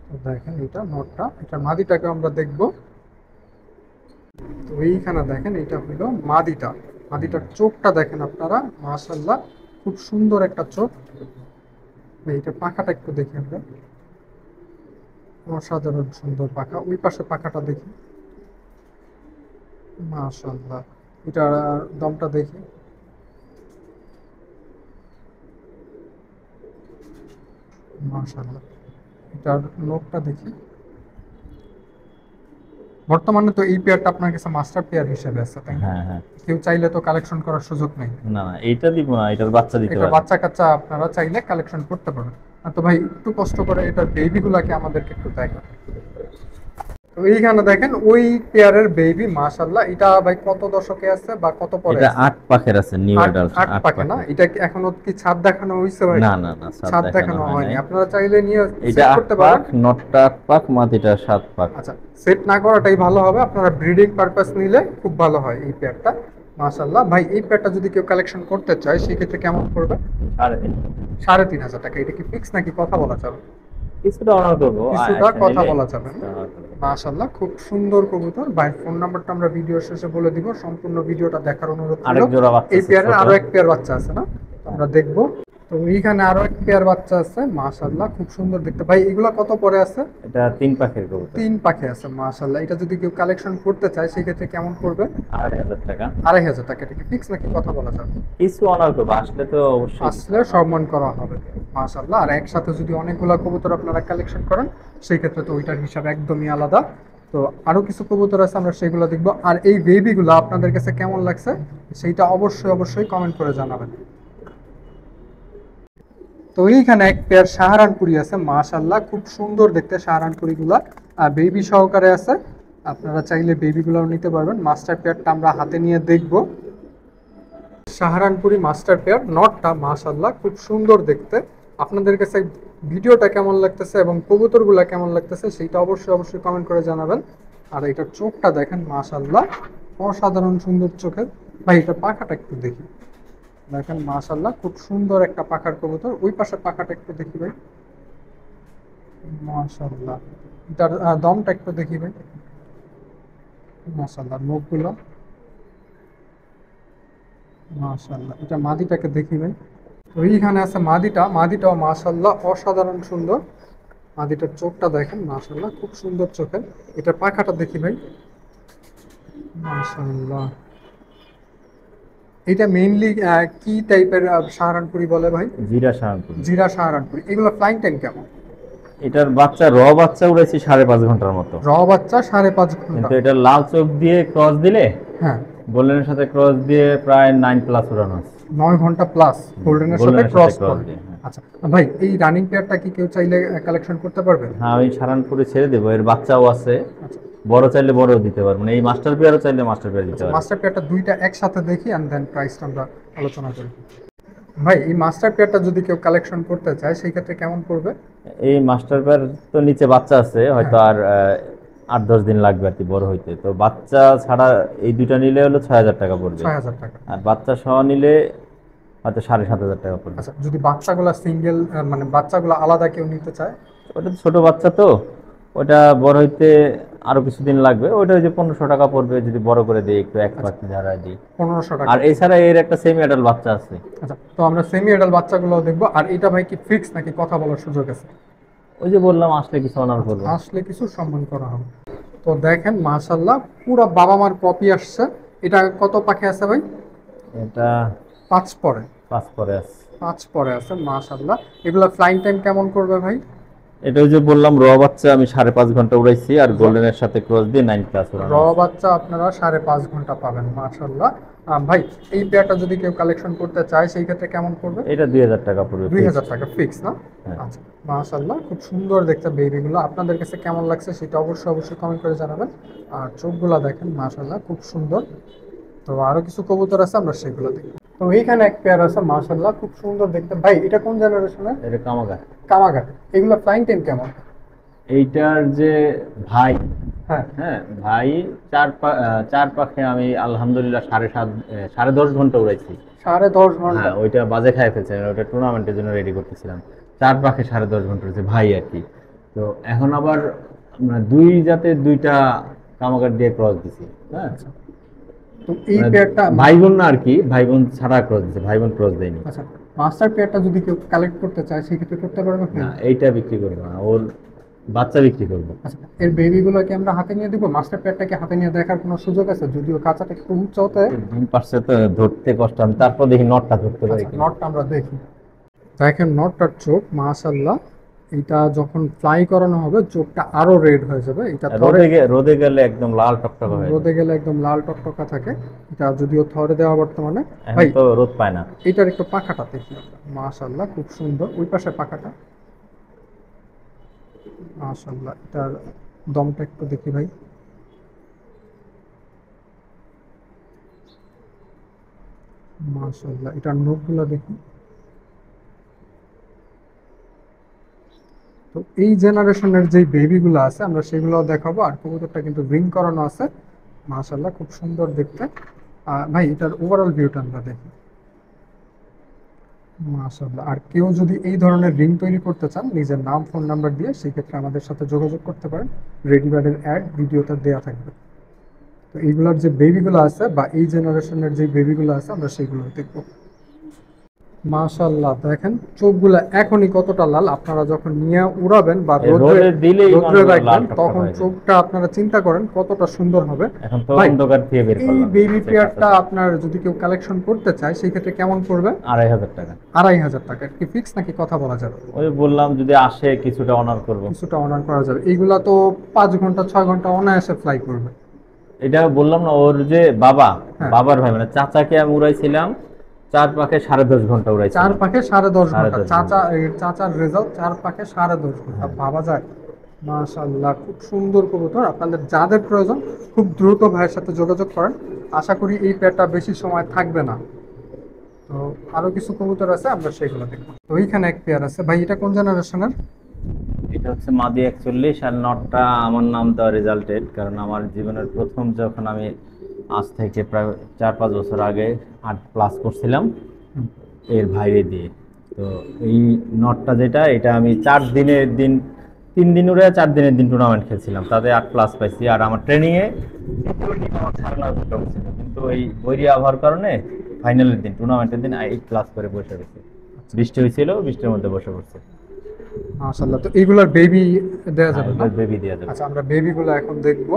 Speaker 1: তো দেখেন এটা নটটা, এটা মাদিটাকে আমরা দেখব। তো এইখানে দেখেন এটা হলো মাদিটা। মাদিটার চোখটা দেখেন আপনারা, মাশাআল্লাহ খুব সুন্দর একটা চোখ। এইটা পাখাটা একটু দেখি আমরা। অসাধারণ সুন্দর পাখা। ওই পাশে পাখাটা দেখি। মাশাআল্লাহ, এটা দমটা দেখি। মাশাআল্লাহ, এটার নোকটা দেখি। বর্তমানে তো এই পেয়ারটা আপনার কাছে মাস্টার পেয়ার হিসেবে আছে, তাই না?
Speaker 2: হ্যাঁ হ্যাঁ।
Speaker 1: কেউ চাইলে তো কালেকশন করার সুযোগ নেই।
Speaker 2: না না, এইটা দিব না, এটার বাচ্চা দিতে
Speaker 1: এটা
Speaker 2: পারে।
Speaker 1: বাচ্চা কাচ্চা আপনারা চাইলে কালেকশন করতে পারেন। তো ভাই একটু কষ্ট করে এটার বেবি গুলাকে আমাদেরকে একটু দেখেন। তো এইখানে দেখেন ওই পেয়ারের বেবি, মাশাআল্লাহ। এটা ভাই কত দশকে আছে বা কত পরে
Speaker 2: এটা
Speaker 1: আছে?
Speaker 2: 8 পাখের আছে, নিউ
Speaker 1: আট
Speaker 2: অ্যাডাল্ট
Speaker 1: আট
Speaker 2: 8
Speaker 1: পাকে না?
Speaker 2: পাখের।
Speaker 1: এটা কি এখনো কি ছাদ দেখানো হয়েছে ভাই?
Speaker 2: না না না,
Speaker 1: ছাদ দেখানো
Speaker 2: হয়
Speaker 1: হয়নি,
Speaker 2: নাই।
Speaker 1: আপনারা চাইলে নিয়ে
Speaker 2: এটা
Speaker 1: সেট
Speaker 2: 8
Speaker 1: করতে
Speaker 2: পাখ,
Speaker 1: পারেন।
Speaker 2: নটটা 8 পাখ, মাদিটা 7 পাখ।
Speaker 1: আচ্ছা, সেট না করাটাই ভালো হবে, আপনারা ব্রিডিং পারপাস নিলে খুব ভালো হয় এই পেয়ারটা। মাশাআল্লাহ ভাই, এই পেয়ারটা যদি কেউ কালেকশন করতে চায় সেক্ষেত্রে কেমন পড়বে?
Speaker 2: 3.5।
Speaker 1: 3,500 টাকা। এটা কি ফিক্স নাকি কথা বলা যাবে?
Speaker 2: কিছুটা অনার করবো,
Speaker 1: কিছুটা
Speaker 2: আচ্ছা
Speaker 1: কথা
Speaker 2: নিলে
Speaker 1: বলা যাবে না?
Speaker 2: কিছুটা honor করবো।
Speaker 1: মাশাআল্লাহ, খুব সুন্দর কবুতর ভাই। ফোন নাম্বারটা আমরা ভিডিও শেষে বলে দিব, সম্পূর্ণ ভিডিওটা দেখার অনুরোধ
Speaker 2: আরেক
Speaker 1: করব।
Speaker 2: জোড়া বাচ্চা
Speaker 1: এই
Speaker 2: আছে
Speaker 1: পেয়ারের
Speaker 2: ছোট।
Speaker 1: আরো এক পেয়ার বাচ্চা আছে না? তো আমরা দেখবো। তো এইখানে আরো এক পেয়ার বাচ্চা আছে, মাশাআল্লাহ খুব সুন্দর দেখতে। ভাই এগুলা কত পরে আছে?
Speaker 2: এটা 3 পাখের কবুতর।
Speaker 1: 3 পাখে আছে, মাশাআল্লাহ। এটা যদি কেউ কালেকশন করতে চায় সেক্ষেত্রে কেমন পড়বে?
Speaker 2: 2,500 টাকা।
Speaker 1: 2,500 টাকা। এটা কি ফিক্স নাকি কথা বলা যাবে?
Speaker 2: কিছু অনার করবো, আসলে তো অবশ্যই কিছু
Speaker 1: আসলে
Speaker 2: honor
Speaker 1: সম্মান করা হবে, মাশাআল্লাহ। আর একসাথে যদি অনেকগুলা কবুতর আপনারা কালেকশন করেন সেই ক্ষেত্রে তো ওইটার হিসাব একদমই আলাদা। তো আরো কিছু কবুতর আছে, আমরা সেগুলো দেখবো। আর এই বেবিগুলো আপনাদের কাছে কেমন লাগছে সেইটা অবশ্যই অবশ্যই কমেন্ট করে জানাবেন। তো এইখানে এক পেয়ার সাহারানপুরি আছে, মাশাআল্লাহ খুব সুন্দর দেখতে সাহারানপুরিগুলা, আর বেবি সহকারে আছে। আপনারা চাইলে বেবিগুলোও নিতে পারবেন। মাস্টার পেয়ারটা আমরা হাতে নিয়ে দেখব। সাহারানপুরি মাস্টার পেয়ার নটটা মাশাআল্লাহ খুব সুন্দর দেখতে। আপনাদের কাছে ভিডিওটা কেমন লাগতেছে এবং কবুতরগুলা কেমন লাগতেছে সেইটা অবশ্যই অবশ্যই কমেন্ট করে জানাবেন। আর এটার চোখটা দেখেন, মাশাআল্লাহ অসাধারণ সুন্দর চোখের। ভাই এটা পাখাটা একটু দেখি, দেখেন মাশাআল্লাহ খুব সুন্দর একটা পাখার কবুতর। ওই পাশে পাখাটা একটু দেখি ভাই, মাশাআল্লাহ। এটার দমটা একটু দেখি ভাই, মাশাআল্লাহ। মুখগুলো মাশাআল্লাহ। এটা মাদিটাকে দেখি ভাই। তো এইখানে আছে মাদিটা, মাদিটাও মাশাআল্লাহ অসাধারণ সুন্দর। মাদিটার চোখটা দেখেন, মাশাআল্লাহ খুব সুন্দর চোখের। এটার পাখাটা দেখি ভাই, মাশাআল্লাহ। এটা মেইনলি কি টাইপের সাহারানপুরি বলে ভাই?
Speaker 2: জিরা সাহায্য।
Speaker 1: জিরা সাহারানপুরি। এগুলো ফ্লাইং টাইম কেমন?
Speaker 2: এটার বাচ্চা বাচ্চা উড়াইছি 5.5 ঘন্টার মতো।
Speaker 1: বাচ্চা 5.5 ঘন্টা।
Speaker 2: কিন্তু এটা লাল চোখ দিয়ে ক্রস দিলে,
Speaker 1: হ্যাঁ,
Speaker 2: গোল্ডেনের সাথে ক্রস দিয়ে প্রায় 9+ উড়ানো আছে।
Speaker 1: 9 ঘন্টা প্লাস গোল্ডেনের সাথে
Speaker 2: গোল্ডেনের
Speaker 1: ক্রস
Speaker 2: সাথে cross
Speaker 1: করে।
Speaker 2: দিয়ে, হ্যাঁ।
Speaker 1: আচ্ছা ভাই, এই রানিং পেয়ারটা কি কেউ চাইলে কালেকশন করতে পারবে?
Speaker 2: হ্যাঁ, আমি সারানপুরে ছেড়ে দেবো, এর বাচ্চাও আছে।
Speaker 1: আচ্ছা,
Speaker 2: বড় চাইলে বড় দিতে পারবো, মানে এই মাস্টার পেয়ারও চাইলে মাস্টার পেয়ার দিতে পারবো।
Speaker 1: মাস্টার পেয়ারটা দুইটা একসাথে দেখি এন্ড দেন প্রাইসটা আমরা আলোচনা করি। ভাই এই মাস্টার পেয়ারটা যদি কেউ কালেকশন করতে চায় সেই ক্ষেত্রে কেমন পড়বে?
Speaker 2: এই মাস্টার পেয়ার তো নিচে বাচ্চা আছে, হয়তো আর 8-10 দিন লাগবে আর কি বড় হইতে। তো বাচ্চা ছাড়া এই দুইটা নিলে হলো 6,000 টাকা পড়বে।
Speaker 1: 6,000 টাকা।
Speaker 2: আর বাচ্চা সহ নিলে হয়তো 7,500 টাকা পড়বে।
Speaker 1: আচ্ছা, যদি বাচ্চাগুলা সিঙ্গেল মানে বাচ্চাগুলো আলাদা কেউ নিতে চায়?
Speaker 2: ওটা তো ছোট বাচ্চা, তো ওটা বড় হইতে আরো কিছুদিন লাগবে। ওটা ওই যে 1,500 টাকা পড়বে যদি বড় করে দিই, একটু এক পাখি ঝাড়া দিই।
Speaker 1: 1,500 টাকা।
Speaker 2: আর এছাড়া এর একটা সেমি অ্যাডাল্ট বাচ্চা আছে।
Speaker 1: আচ্ছা, তো আমরা সেমি এডাল বাচ্চাগুলো দেখবো। আর এটা ভাই কি ফিক্স নাকি কথা বলার সুযোগ আছে?
Speaker 2: ওই যে বললাম, আসলে কিছু অনার করবো।
Speaker 1: আসলে কিছু সম্মান করা হবে। তো দেখেন মাশাআল্লাহ পুরো বাবা মার কপি আসছে। এটা কত পাখি আছে ভাই?
Speaker 2: এটা
Speaker 1: 5 পরে।
Speaker 2: 5 পরে আছে।
Speaker 1: 5 পরে আছে, মাশাআল্লাহ। এগুলা ফ্লাইং টাইম কেমন করবে ভাই?
Speaker 2: এটা ওই যে বললাম বাচ্চা আমি 5.5 ঘন্টা উড়াইছি, আর গোল্ডেনের সাথে ক্রস দিয়ে 9+ উড়ানো।
Speaker 1: বাচ্চা আপনারা 5.5 ঘন্টা পাবেন, মাশাআল্লাহ। ভাই এই পেয়ারটা যদি কেউ কালেকশন করতে চায় সেই ক্ষেত্রে কেমন পড়বে?
Speaker 2: এটা 2,000 টাকা পড়বে।
Speaker 1: 2,000 টাকা ফিক্স না?
Speaker 2: হ্যাঁ।
Speaker 1: আচ্ছা, মাশাআল্লাহ খুব সুন্দর দেখতে বেবিগুলো। আপনাদের কাছে কেমন লাগছে সেটা অবশ্যই অবশ্যই কমেন্ট করে জানাবেন। আর চোখগুলা দেখেন, মাশাআল্লাহ খুব সুন্দর। তো আরো কিছু কবুতর আছে, আমরা সেগুলো দেখব। তো এইখানে এক পেয়ার আছে, মাশাআল্লাহ খুব সুন্দর দেখতে। ভাই এটা কোন জেনারেশনের?
Speaker 2: এটা কামাগা।
Speaker 1: কামাগার। এগুলো ফ্লাইং টাইম কেমন?
Speaker 2: এইটার যে ভাই,
Speaker 1: হ্যাঁ,
Speaker 2: হ্যাঁ ভাই, চার পাখে আমি আলহামদুলিল্লাহ 10.5 ঘন্টা উড়াইছি।
Speaker 1: 10.5 ঘন্টা।
Speaker 2: হ্যাঁ, ওইটা বাজে খাই ফেলছিলাম, ওইটা টুর্নামেন্টের জন্য রেডি করতেছিলাম। 4 পাখে 10.5 ঘন্টা উড়েছে ভাই আর কি। তো এখন আবার আমরা দুই জাতের দুইটা কামাগার দিয়ে ক্রস দিছি। হ্যাঁ,
Speaker 1: তো এই
Speaker 2: মানে
Speaker 1: পেয়ারটা
Speaker 2: ভাই বোন না আর কি, ভাই বোন ছাড়া ক্রস দিছে, ভাই বোন ক্রস দেয়নি।
Speaker 1: আচ্ছা, মাস্টার পেয়ারটা যদি কেউ কালেক্ট করতে চায় সেক্ষেত্রে করতে পারবে কি?
Speaker 2: না, এইটা বিক্রি করবো না, ওর বাচ্চা বিক্রি করবো।
Speaker 1: আচ্ছা, এর বেবিগুলোকে আমরা হাতে নিয়ে দিব? মাস্টার পেয়ারটাকে হাতে নিয়ে দেখার কোনো সুযোগ আছে? যদিও কাঁচাটা একটু উঁচাতে।
Speaker 2: ডিম পারছে তো ধরতে কষ্ট, আমি তারপর দেখি নটটা ধরতে পারি কিনা।
Speaker 1: নটটা আমরা দেখি। দেখেন নটটার চোখ, মাশাআল্লাহ এটা যখন ফ্লাই করানো হবে চোখটা আরো রেড হয়ে যাবে। এটা
Speaker 2: রোদে গেলে একদম লাল টকটকে হয়ে
Speaker 1: রোদে
Speaker 2: যায়।
Speaker 1: গেলে একদম লাল টকটকা থাকে। এটা যদিও থরে দেওয়া বর্তমানে।
Speaker 2: এখন
Speaker 1: ভাই
Speaker 2: তো রোদ পায় না।
Speaker 1: এটার একটু পাখাটা দেখি আমরা। মাশাআল্লাহ খুব সুন্দর, ওই পাশে পাখাটা। মাশাআল্লাহ এটার দমটা একটু দেখি ভাই। মাশাআল্লাহ এটার নখগুলো দেখি। তো এই জেনারেশনের যে বেবিগুলো আছে আমরা সেগুলো দেখাবো। আর কবুতরটা কিন্তু রিং করানো আছে। মাশাআল্লাহ খুব সুন্দর দেখতে। ভাই এটার ওভারঅল ভিউটা আমরা দেখি। মাশাআল্লাহ। আর কেউ যদি এই ধরনের রিং তৈরি করতে চান নিজের নাম ফোন নাম্বার দিয়ে, সেই ক্ষেত্রে আমাদের সাথে যোগাযোগ করতে পারেন। রেডিবার্ডের অ্যাড ভিডিওতে দেওয়া থাকবে। তো এইগুলোর যে বেবিগুলো আছে বা এই জেনারেশনের যে বেবিগুলো আছে আমরা সেগুলো দেখবো। মাশাআল্লাহ দেখেন চোখগুলা এখনই কতটা লাল। আপনারা যখন নিয়ে উড়াবেন বা রোদ্রে
Speaker 2: রোদে দিলেই
Speaker 1: রোদ্রে
Speaker 2: লাল
Speaker 1: রাখবেন
Speaker 2: টকটক
Speaker 1: তখন
Speaker 2: হয়ে যায়।
Speaker 1: চোখটা আপনারা চিন্তা করেন কতটা সুন্দর হবে।
Speaker 2: এখন তো
Speaker 1: ভাই
Speaker 2: অন্ধকার থেকে বের
Speaker 1: এই
Speaker 2: করলাম।
Speaker 1: বেবি পেয়ারটা আপনার যদি কেউ কালেকশন করতে চায় সেই ক্ষেত্রে কেমন পড়বে?
Speaker 2: 2,500 টাকা।
Speaker 1: 2,500 টাকা কি ফিক্স নাকি কথা বলা যাবে?
Speaker 2: ওই বললাম যদি আসে কিছুটা অনার করব।
Speaker 1: কিছুটা অনার করা যাবে। এইগুলা তো 5 ঘন্টা 6 ঘন্টা অনায়াসে ফ্লাই করবে।
Speaker 2: এটা বললাম না, ওর যে বাবা,
Speaker 1: হ্যাঁ।
Speaker 2: বাবার ভাই মানে চাচাকে আমি উড়াইছিলাম 4 পাকে 10.5 ঘন্টা
Speaker 1: 4
Speaker 2: উড়াইছিলাম।
Speaker 1: পাকে 10.5 ঘন্টা।
Speaker 2: 10.5
Speaker 1: চাচা
Speaker 2: ঘন্টা।
Speaker 1: চাচার রেজাল্ট 4 পাকে 10.5 ঘন্টা,
Speaker 2: হ্যাঁ।
Speaker 1: ভাবা যায়। মাশাআল্লাহ খুব সুন্দর কবুতর। আপনাদের যাদের প্রয়োজন খুব দ্রুত ভাইয়ের সাথে যোগাযোগ করেন। আশা করি এই পেয়ারটা বেশি সময় থাকবে না। তো আরো কিছু কবুতর আছে আমরা সেগুলো দেখবো। তো এইখানে এক পেয়ার আছে ভাই, এটা কোন জেনারেশনের?
Speaker 2: এটা হচ্ছে মাদি 41 আর নটটা আমার নাম দেওয়া রেজাল্টেড, কারণ আমার জীবনের প্রথম যখন আমি আজ থেকে প্রায় 4-5 বছর আগে 8+ করছিলাম এর বাইরে দিয়ে। তো এই নটটা যেটা, এটা আমি 3 দিন উড়ে 4 দিনের দিন টুর্নামেন্ট খেলছিলাম, তাতে 8+ পাইছি। আর আমার ট্রেনিংয়ে কিন্তু এই বৈরী আবহাওয়ার কারণে ফাইনালের দিন টুর্নামেন্টের দিন 8+ করে বসে গেছে। বৃষ্টি হয়েছিল, বৃষ্টির মধ্যে বসে পড়ছে।
Speaker 1: মাশাআল্লাহ। তো এইগুলার বেবি দেওয়া যাবে না?
Speaker 2: বেবি দেওয়া যাবে।
Speaker 1: আচ্ছা আমরা বেবিগুলো এখন দেখবো।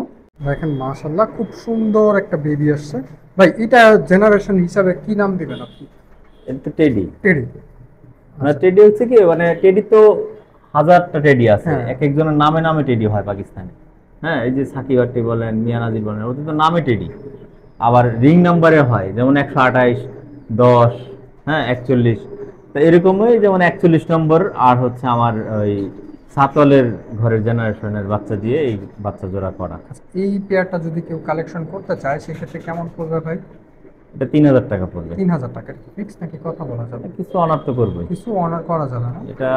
Speaker 1: দেখেন মাশাআল্লাহ খুব সুন্দর একটা বেবি আসছে। ভাই এটা জেনারেশন হিসাবে কি নাম দিবেন আপনি?
Speaker 2: এটা তো টেডি।
Speaker 1: টেডি।
Speaker 2: মানে টেডি হচ্ছে কি, মানে টেডি তো হাজারটা টেডি আছে,
Speaker 1: হ্যাঁ।
Speaker 2: এক একজনের নামে নামে টেডি হয় পাকিস্তানে। হ্যাঁ, এই যে সাকিব আট্টি বলেন, মিয়া নাজির বলেন, ওদের তো নামে টেডি। আবার রিং নাম্বারে হয়, যেমন 128, 10, হ্যাঁ 41। তো এরকমই যেমন 41 নম্বর আর হচ্ছে আমার ওই সাতলের ঘরের জেনারেশনের বাচ্চা দিয়ে এই বাচ্চা জোড়া করা।
Speaker 1: আচ্ছা, এই পেয়ারটা যদি কেউ কালেকশন করতে চায় সেক্ষেত্রে কেমন পড়বে ভাই?
Speaker 2: এটা 3,000 টাকা পড়বে।
Speaker 1: 3,000 টাকা ফিক্স নাকি কথা বলা যাবে?
Speaker 2: কিছু অনার তো করবে।
Speaker 1: কিছু অনার করা যাবে না?
Speaker 2: এটা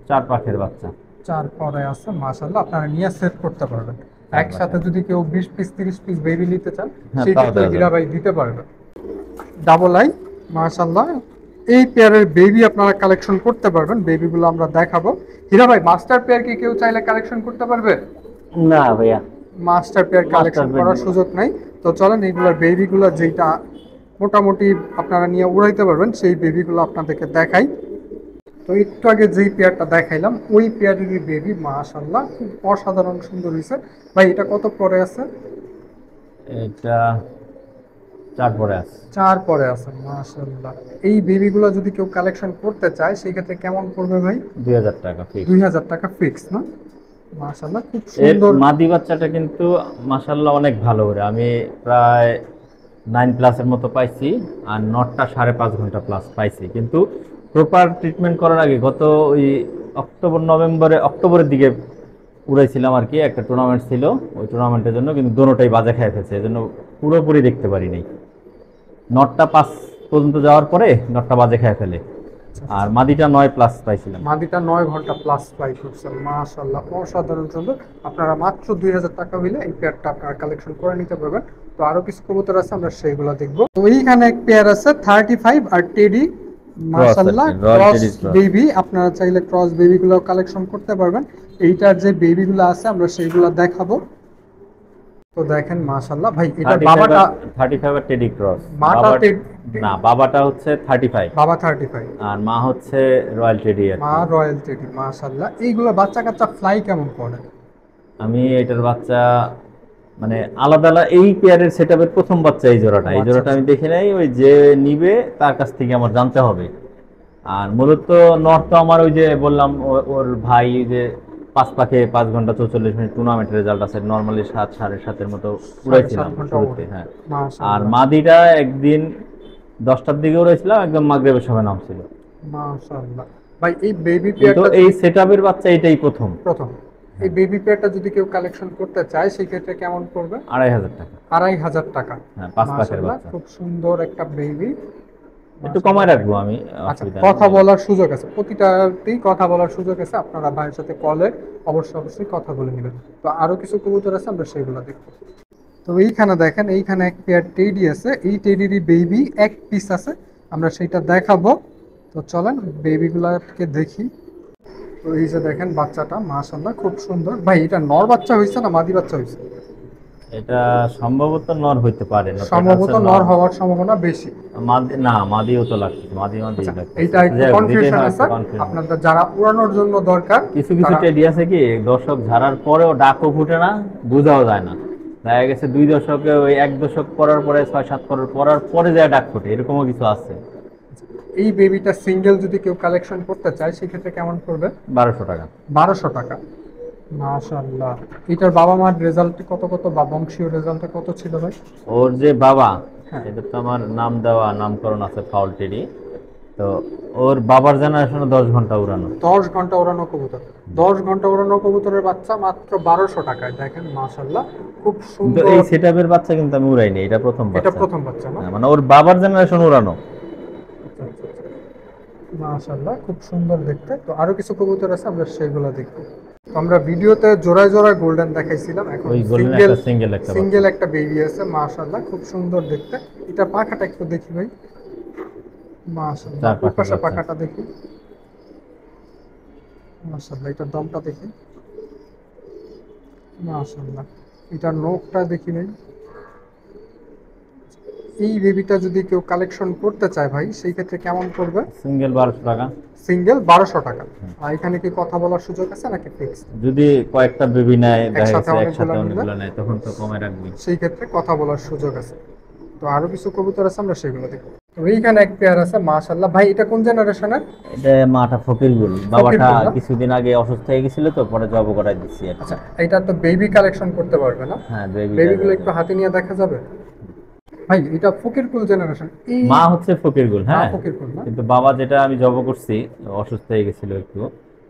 Speaker 2: 4 পাখের বাচ্চা।
Speaker 1: 4 পরে আছে মাশাআল্লাহ, আপনারা নিয়ে সেট করতে পারবেন। একসাথে
Speaker 2: পাখের।
Speaker 1: যদি কেউ 20 পিস 30 পিস বেবি নিতে চান
Speaker 2: হ্যাঁ,
Speaker 1: সেই
Speaker 2: তাও
Speaker 1: ক্ষেত্রে
Speaker 2: দেওয়া যাবে।
Speaker 1: হীরা ভাই দিতে পারবে। ডাবল আই মাশাআল্লাহ। এই পেয়ারের বেবি আপনারা কালেকশন করতে পারবেন। বেবিগুলো আমরা দেখাবো। হীরা ভাই মাস্টার পেয়ার কি কেউ চাইলে কালেকশন করতে পারবে?
Speaker 2: না ভাইয়া,
Speaker 1: মাস্টার পেয়ার কালেকশন
Speaker 2: পেয়ার
Speaker 1: করার
Speaker 2: নেই।
Speaker 1: সুযোগ নাই। তো চলেন এইগুলোর বেবিগুলো যেটা মোটামুটি আপনারা নিয়ে উড়াইতে পারবেন সেই বেবিগুলো আপনাদেরকে দেখাই। তো একটু আগে যেই পেয়ারটা দেখাইলাম ওই পেয়ারেরই বেবি মাশাআল্লাহ খুব অসাধারণ সুন্দর হয়েছে। ভাই এটা কত পরে আছে?
Speaker 2: এটা 4 পরে আছে।
Speaker 1: 4 পরে আছে মাশাআল্লাহ। এই বেবিগুলো যদি কেউ কালেকশন করতে চায় সেই ক্ষেত্রে কেমন পড়বে ভাই?
Speaker 2: 2,000 টাকা ফিক্স।
Speaker 1: 2,000 টাকা ফিক্স না? মাশাআল্লাহ খুব
Speaker 2: এর
Speaker 1: সুন্দর।
Speaker 2: মাদি বাচ্চাটা কিন্তু মাশাআল্লাহ অনেক ভালো করে, আমি প্রায় 9+ এর মতো পাইছি। আর নটটা 5.5 ঘন্টা প্লাস পাইছি, কিন্তু প্রপার ট্রিটমেন্ট করার আগে গত ওই অক্টোবরের দিকে উড়াইছিলাম আর কি, একটা টুর্নামেন্ট ছিল, ওই টুর্নামেন্টের জন্য কিন্তু দোনোটাই বাজে খেয়ে ফেলছে, এই জন্য পুরোপুরি দেখতে পারি নাই। নটটা 5 পর্যন্ত যাওয়ার পরে নটটা বাজে খেয়ে ফেলে, আর মাদিটা 9+ পাইছিলাম।
Speaker 1: মাদিটা 9 ঘন্টা প্লাস ফ্লাই করছে মাশাআল্লাহ অসাধারণ সুন্দর। আপনারা মাত্র 2,000 টাকা হইলে এই পেয়ারটা আপনারা কালেকশন করে নিতে পারবেন। তো আরো কিছু কবুতর আছে আমরা সেইগুলো দেখবো। তো এইখানে এক পেয়ার আছে 35 আর টেডি মাশাআল্লাহ
Speaker 2: আর কি, royal
Speaker 1: cross
Speaker 2: teddy cross.
Speaker 1: Baby. আপনারা চাইলে ক্রস বেবিগুলো কালেকশন করতে পারবেন। এইটার যে বেবিগুলো আছে আমরা সেইগুলো দেখাবো। তো দেখেন মাশাআল্লাহ। ভাই এটার বাবাটা
Speaker 2: 35 আর টেডি ক্রস।
Speaker 1: মাটা
Speaker 2: না, বাবাটা হচ্ছে 35
Speaker 1: বাবা 35
Speaker 2: আর মা হচ্ছে রয়্যাল টেডি আর
Speaker 1: মা
Speaker 2: কি।
Speaker 1: রয়্যাল টেডি মাশাআল্লাহ। এইগুলো বাচ্চা কাচ্চা ফ্লাই কেমন করে?
Speaker 2: আমি এটার বাচ্চা মানে আলাদা আলাদা, এই পেয়ারের সেটআপের প্রথম বাচ্চা এই জোড়াটা। এই
Speaker 1: আচ্ছা,
Speaker 2: জোড়াটা আমি দেখি নাই, ওই যে নিবে তার কাছ থেকে আমার জানতে হবে। আর মূলত নর তো আমার ওই যে বললাম ওর ভাই যে 5 পাকে 5 ঘন্টা 44 মিনিট টুর্নামেন্ট রেজাল্ট আছে, নর্মালি 7 সাড়ে 7-এর মতো উড়াইছিলাম
Speaker 1: 7.5 ঘন্টা
Speaker 2: শুরুতে। হ্যাঁ, আর
Speaker 1: মাশাআল্লাহ
Speaker 2: মাদিটা একদিন 10টার দিকে উড়াইছিলাম, একদম মাগরিবের সময় নামছিল।
Speaker 1: মাশাআল্লাহ। ভাই এই বেবি
Speaker 2: কিন্তু
Speaker 1: পেয়ারটা
Speaker 2: এই সেটআপের বাচ্চা এটাই প্রথম।
Speaker 1: প্রথম, এই বেবি পেয়ারটা যদি কেউ কালেকশন করতে চায় সেই ক্ষেত্রে কেমন পড়বে?
Speaker 2: 2,500 টাকা।
Speaker 1: 2,500 টাকা।
Speaker 2: হ্যাঁ, 5 পাকের
Speaker 1: মাশাআল্লাহ,
Speaker 2: বাচ্চা।
Speaker 1: খুব সুন্দর একটা বেবি।
Speaker 2: একটু কমায় রাখবো আমি,
Speaker 1: আচ্ছা,
Speaker 2: অসুবিধা
Speaker 1: কথা
Speaker 2: নেই।
Speaker 1: বলার সুযোগ আছে, প্রতিটাতেই কথা বলার সুযোগ আছে, আপনারা ভাইয়ের সাথে কলে অবশ্যই কথা বলে নেবেন। তো আরো কিছু কবুতর আছে, আমরা সেগুলো দেখবো। তো এইখানে দেখেন, এইখানে এক পেয়ার টেডি আছে, এই টেডিরই বেবি এক পিস আছে, আমরা সেইটা দেখাবো। তো চলেন বেবিগুলাকে দেখি। তো এই যে দেখেন বাচ্চাটা, মাশাআল্লাহ খুব সুন্দর। ভাই এটা নর বাচ্চা হয়েছে না মাদি বাচ্চা হয়েছে?
Speaker 2: এটা সম্ভবত নর হইতে পারে না,
Speaker 1: সম্ভবত নর হওয়ার সম্ভাবনা বেশি।
Speaker 2: মাদি না, মাদিও তো লাগছে, মাদি
Speaker 1: আচ্ছা,
Speaker 2: লাগছে।
Speaker 1: এইটা একটু
Speaker 2: যাই হোক, যেটাই
Speaker 1: কনফিউশন
Speaker 2: হয়
Speaker 1: আছে,
Speaker 2: একটু confusion।
Speaker 1: আপনাদের যারা উড়ানোর জন্য দরকার
Speaker 2: কিছু কিছু
Speaker 1: তারা-
Speaker 2: টেডি আছে কি দর্শক ঝাড়ার পরেও ডাকও ফুটে না, বোঝাও যায় না। দেখা গেছে 2 দশকে ওই 1 দশক পরার পরে 6-7 পরার পরে যায় ডাক ফুটে, এরকমও কিছু আছে।
Speaker 1: এই বেবিটা সিঙ্গেল যদি কেউ কালেকশন করতে চায় সেক্ষেত্রে কেমন পড়বে?
Speaker 2: 1200 টাকা।
Speaker 1: 1200 টাকা। মাশাআল্লাহ। এটার বাবা মার রেজাল্ট কত বা বংশীয় রেজাল্ট কত ছিল ভাই?
Speaker 2: ওর যে বাবা,
Speaker 1: হ্যাঁ।
Speaker 2: এটা তো আমার নাম দেওয়া নামকরণ আছে ফাউল টেডি। তো ওর বাবার জেনারেশনে 10 ঘন্টা উড়ানো।
Speaker 1: 10 ঘন্টা ওড়ানো কবুতর, 10 ঘন্টা ওড়ানো কবুতরের বাচ্চা মাত্র 1200 টাকায়। দেখেন মাশাআল্লাহ, খুব
Speaker 2: কিন্তু
Speaker 1: সুন্দর।
Speaker 2: এই সেটআপের বাচ্চা কিন্তু আমি উড়াইনি, এটা প্রথম
Speaker 1: এটা
Speaker 2: বাচ্চা।
Speaker 1: প্রথম বাচ্চা না?
Speaker 2: হ্যাঁ, মানে ওর বাবার জেনারেশন উড়ানো।
Speaker 1: আচ্ছা, আচ্ছা, আচ্ছা। মাশাআল্লাহ, খুব সুন্দর দেখতে। তো আরো কিছু কবুতর আছে, আমরা সেগুলো দেখবো। তো আমরা ভিডিওতে জোড়ায় গোল্ডেন দেখাইছিলাম, এখন
Speaker 2: ওই গোল্ডেন
Speaker 1: সিঙ্গেল
Speaker 2: একটা সিঙ্গেল একটা
Speaker 1: সিঙ্গেল একটা বেবি আছে, মাশাআল্লাহ খুব সুন্দর দেখতে। এটা পাখাটা একটু দেখি ভাই, মাশাআল্লাহ।
Speaker 2: চার পাখার
Speaker 1: পাশে
Speaker 2: বাচ্চা।
Speaker 1: পাখাটা দেখি, মাশাআল্লাহ। এটার দমটা দেখি, মাশাআল্লাহ। এটার নোকটা দেখি ভাই। এই বেবিটা যদি কেউ কালেকশন করতে চায় ভাই সেই ক্ষেত্রে কেমন পড়বে?
Speaker 2: সিঙ্গেল 1200 টাকা।
Speaker 1: সিঙ্গেল 1200 টাকা। আর এখানে কি কথা বলার সুযোগ আছে নাকি ফিক্স?
Speaker 2: যদি কয়েকটা বেবি নেয়, দেখা
Speaker 1: একসাথে
Speaker 2: গেছে
Speaker 1: অনেকগুলো
Speaker 2: একসাথে
Speaker 1: নিলে?
Speaker 2: অনেকগুলো নেয়, তখন তো কমে রাখবি।
Speaker 1: সেই ক্ষেত্রে কথা বলার সুযোগ আছে। তো আরো কিছু কবুতর আছে, আমরা সেগুলো দেখব। তো এইখানে এক পেয়ার আছে, মাশাআল্লাহ। ভাই এটা কোন জেনারেশনের?
Speaker 2: এটা মাটা ফকিরগুল, বাবাটা
Speaker 1: ফকিরগুল না?
Speaker 2: কিছুদিন আগে অসুস্থ হয়ে গেছিল, তো পরে জব করাই দিচ্ছি আর কি।
Speaker 1: আচ্ছা, এটা তো বেবি কালেকশন করতে পারবে না?
Speaker 2: হ্যাঁ, বেবি।
Speaker 1: বেবিগুলো একটু হাতে নিয়ে দেখা যাবে ভাই? এটা ফকিরকুল জেনারেশন। এই
Speaker 2: মা হচ্ছে ফকিরগুল,
Speaker 1: মা
Speaker 2: হ্যাঁ।
Speaker 1: ফকিরকুল না?
Speaker 2: কিন্তু বাবা যেটা আমি জব করছি, অসুস্থ হয়ে গেছিল একটু,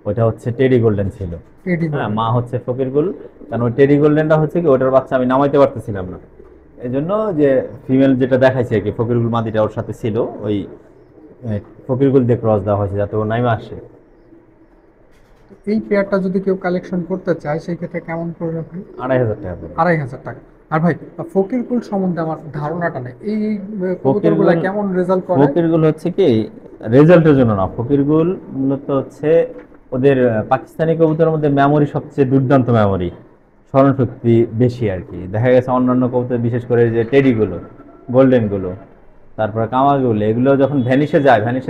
Speaker 2: ওটা হচ্ছে টেডি গোল্ডেন ছিল।
Speaker 1: টেডি
Speaker 2: হ্যাঁ,
Speaker 1: গোল্ডেন।
Speaker 2: মা হচ্ছে ফকিরগুল। কারণ ওই টেডি গোল্ডেনটা হচ্ছে কি ওটার বাচ্চা আমি নামাইতে পারতেছিলাম না, এই জন্য যে ফিমেল যেটা দেখাইছে আর কি, ফকিরগুল মাদিটা ওর সাথে ছিল, ওই ফকিরগুল দিয়ে ক্রস দেওয়া হয়েছে যাতে ও নাইমা আসে।
Speaker 1: এই পেয়ারটা যদি কেউ কালেকশন করতে চায় সেই ক্ষেত্রে কেমন পড়বে ভাই?
Speaker 2: 2,500 টাকা পড়বে।
Speaker 1: 2,500 টাকা। আর ভাই ফকিরকুল সম্বন্ধে আমার ধারণাটা নেই, এই কবুতরগুলো
Speaker 2: ফকিরগুল-
Speaker 1: কেমন রেজাল্ট করে?
Speaker 2: ফকিরগুল হচ্ছে কি রেজাল্টের জন্য না, ফকিরগুল মূলত হচ্ছে ওদের পাকিস্তানি কবুতরের মধ্যে মেমোরি সবচেয়ে দুর্দান্ত মেমোরি, স্মরণশক্তি বেশি আর কি। দেখা গেছে অন্যান্য কবুতর, বিশেষ করে যে টেডিগুলো, গোল্ডেনগুলো, তারপরে কামাগুলো, এগুলো যখন ভ্যানিশে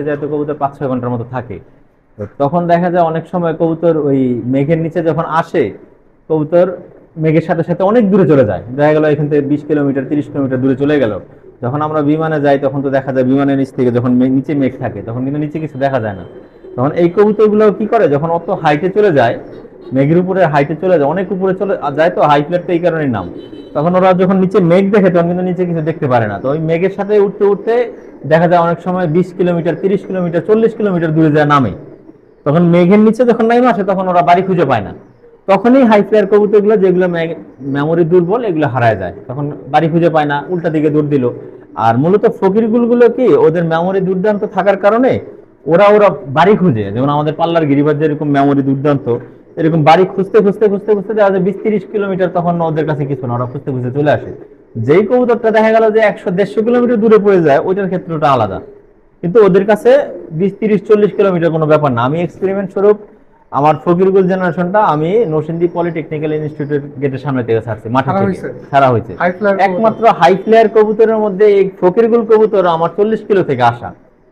Speaker 2: যায় তো কবুতর 5-6 ঘন্টার মতো থাকে। তো তখন দেখা যায় অনেক সময় কবুতর ওই মেঘের নিচে যখন আসে, কবুতর মেঘের সাথে সাথে অনেক দূরে চলে যায়, দেখা গেল এখান থেকে 20 কিলোমিটার 30 কিলোমিটার দূরে চলে গেল। যখন আমরা বিমানে যাই তখন তো দেখা যায় বিমানের নিচ থেকে যখন নিচে মেঘ থাকে তখন কিন্তু নিচে কিছু দেখা যায় না। তখন এই কবুতরগুলো কি করে, যখন অত হাইটে চলে যায়, মেঘের উপরে হাইটে চলে যায়, অনেক উপরে চলে যায়, তো হাই ফ্ল্যাট তো এই কারণেই নাম। তখন ওরা যখন নিচে মেঘ দেখে তখন কিন্তু নিচে কিছু দেখতে পারে না, তো ওই মেঘের সাথে উঠতে উঠতে দেখা যায় অনেক সময় 20 কিলোমিটার 30 কিলোমিটার 40 কিলোমিটার দূরে যায় নামে। তখন মেঘের নিচে যখন নাইমা আসে তখন ওরা বাড়ি খুঁজে পায় না, তখনই হাই ফ্লায়ার কবুতরগুলো যেগুলো মেমোরি দুর্বল এগুলো হারায় যায়, তখন বাড়ি খুঁজে পায় না, উল্টা দিকে দৌড় দিল। আর মূলত ফকিরগুলো কি ওদের মেমোরি দুর্দান্ত থাকার কারণে ওরা ওরা বাড়ি খুঁজে, যেমন আমাদের পাল্লার গিরিবাজ যেরকম মেমোরি দুর্দান্ত, এরকম বাড়ি খুঁজতে খুঁজতে খুঁজতে খুঁজতে দেখা যায় 20-30 কিলোমিটার, তখন ওদের কাছে কিছু না, ওরা খুঁজতে খুঁজতে চলে আসে। যেই কবুতরটা দেখা গেল যে 100-150 কিলোমিটার দূরে পড়ে যায়, ওইটার ক্ষেত্রে ওটা আলাদা, কিন্তু ওদের কাছে 20-30-40 কিলোমিটার কোনো ব্যাপার না। আমি এক্সপেরিমেন্ট স্বরূপ আমার ফকিরগুল জেনারেশনটা আমি নরসিংদী পলিটেকনিক্যাল ইনস্টিটিউটের গেটের সামনে থেকে ছাড়ছি, মাঠে
Speaker 1: ছাড়া
Speaker 2: থেকে
Speaker 1: হয়েছে?
Speaker 2: ছাড়া হয়েছে।
Speaker 1: হাই ফ্লায়ার
Speaker 2: একমাত্র হাই ফ্লায়ার কবুতরের মধ্যে এই ফকিরগুল কবুতর আমার 40 কিলো থেকে আসা,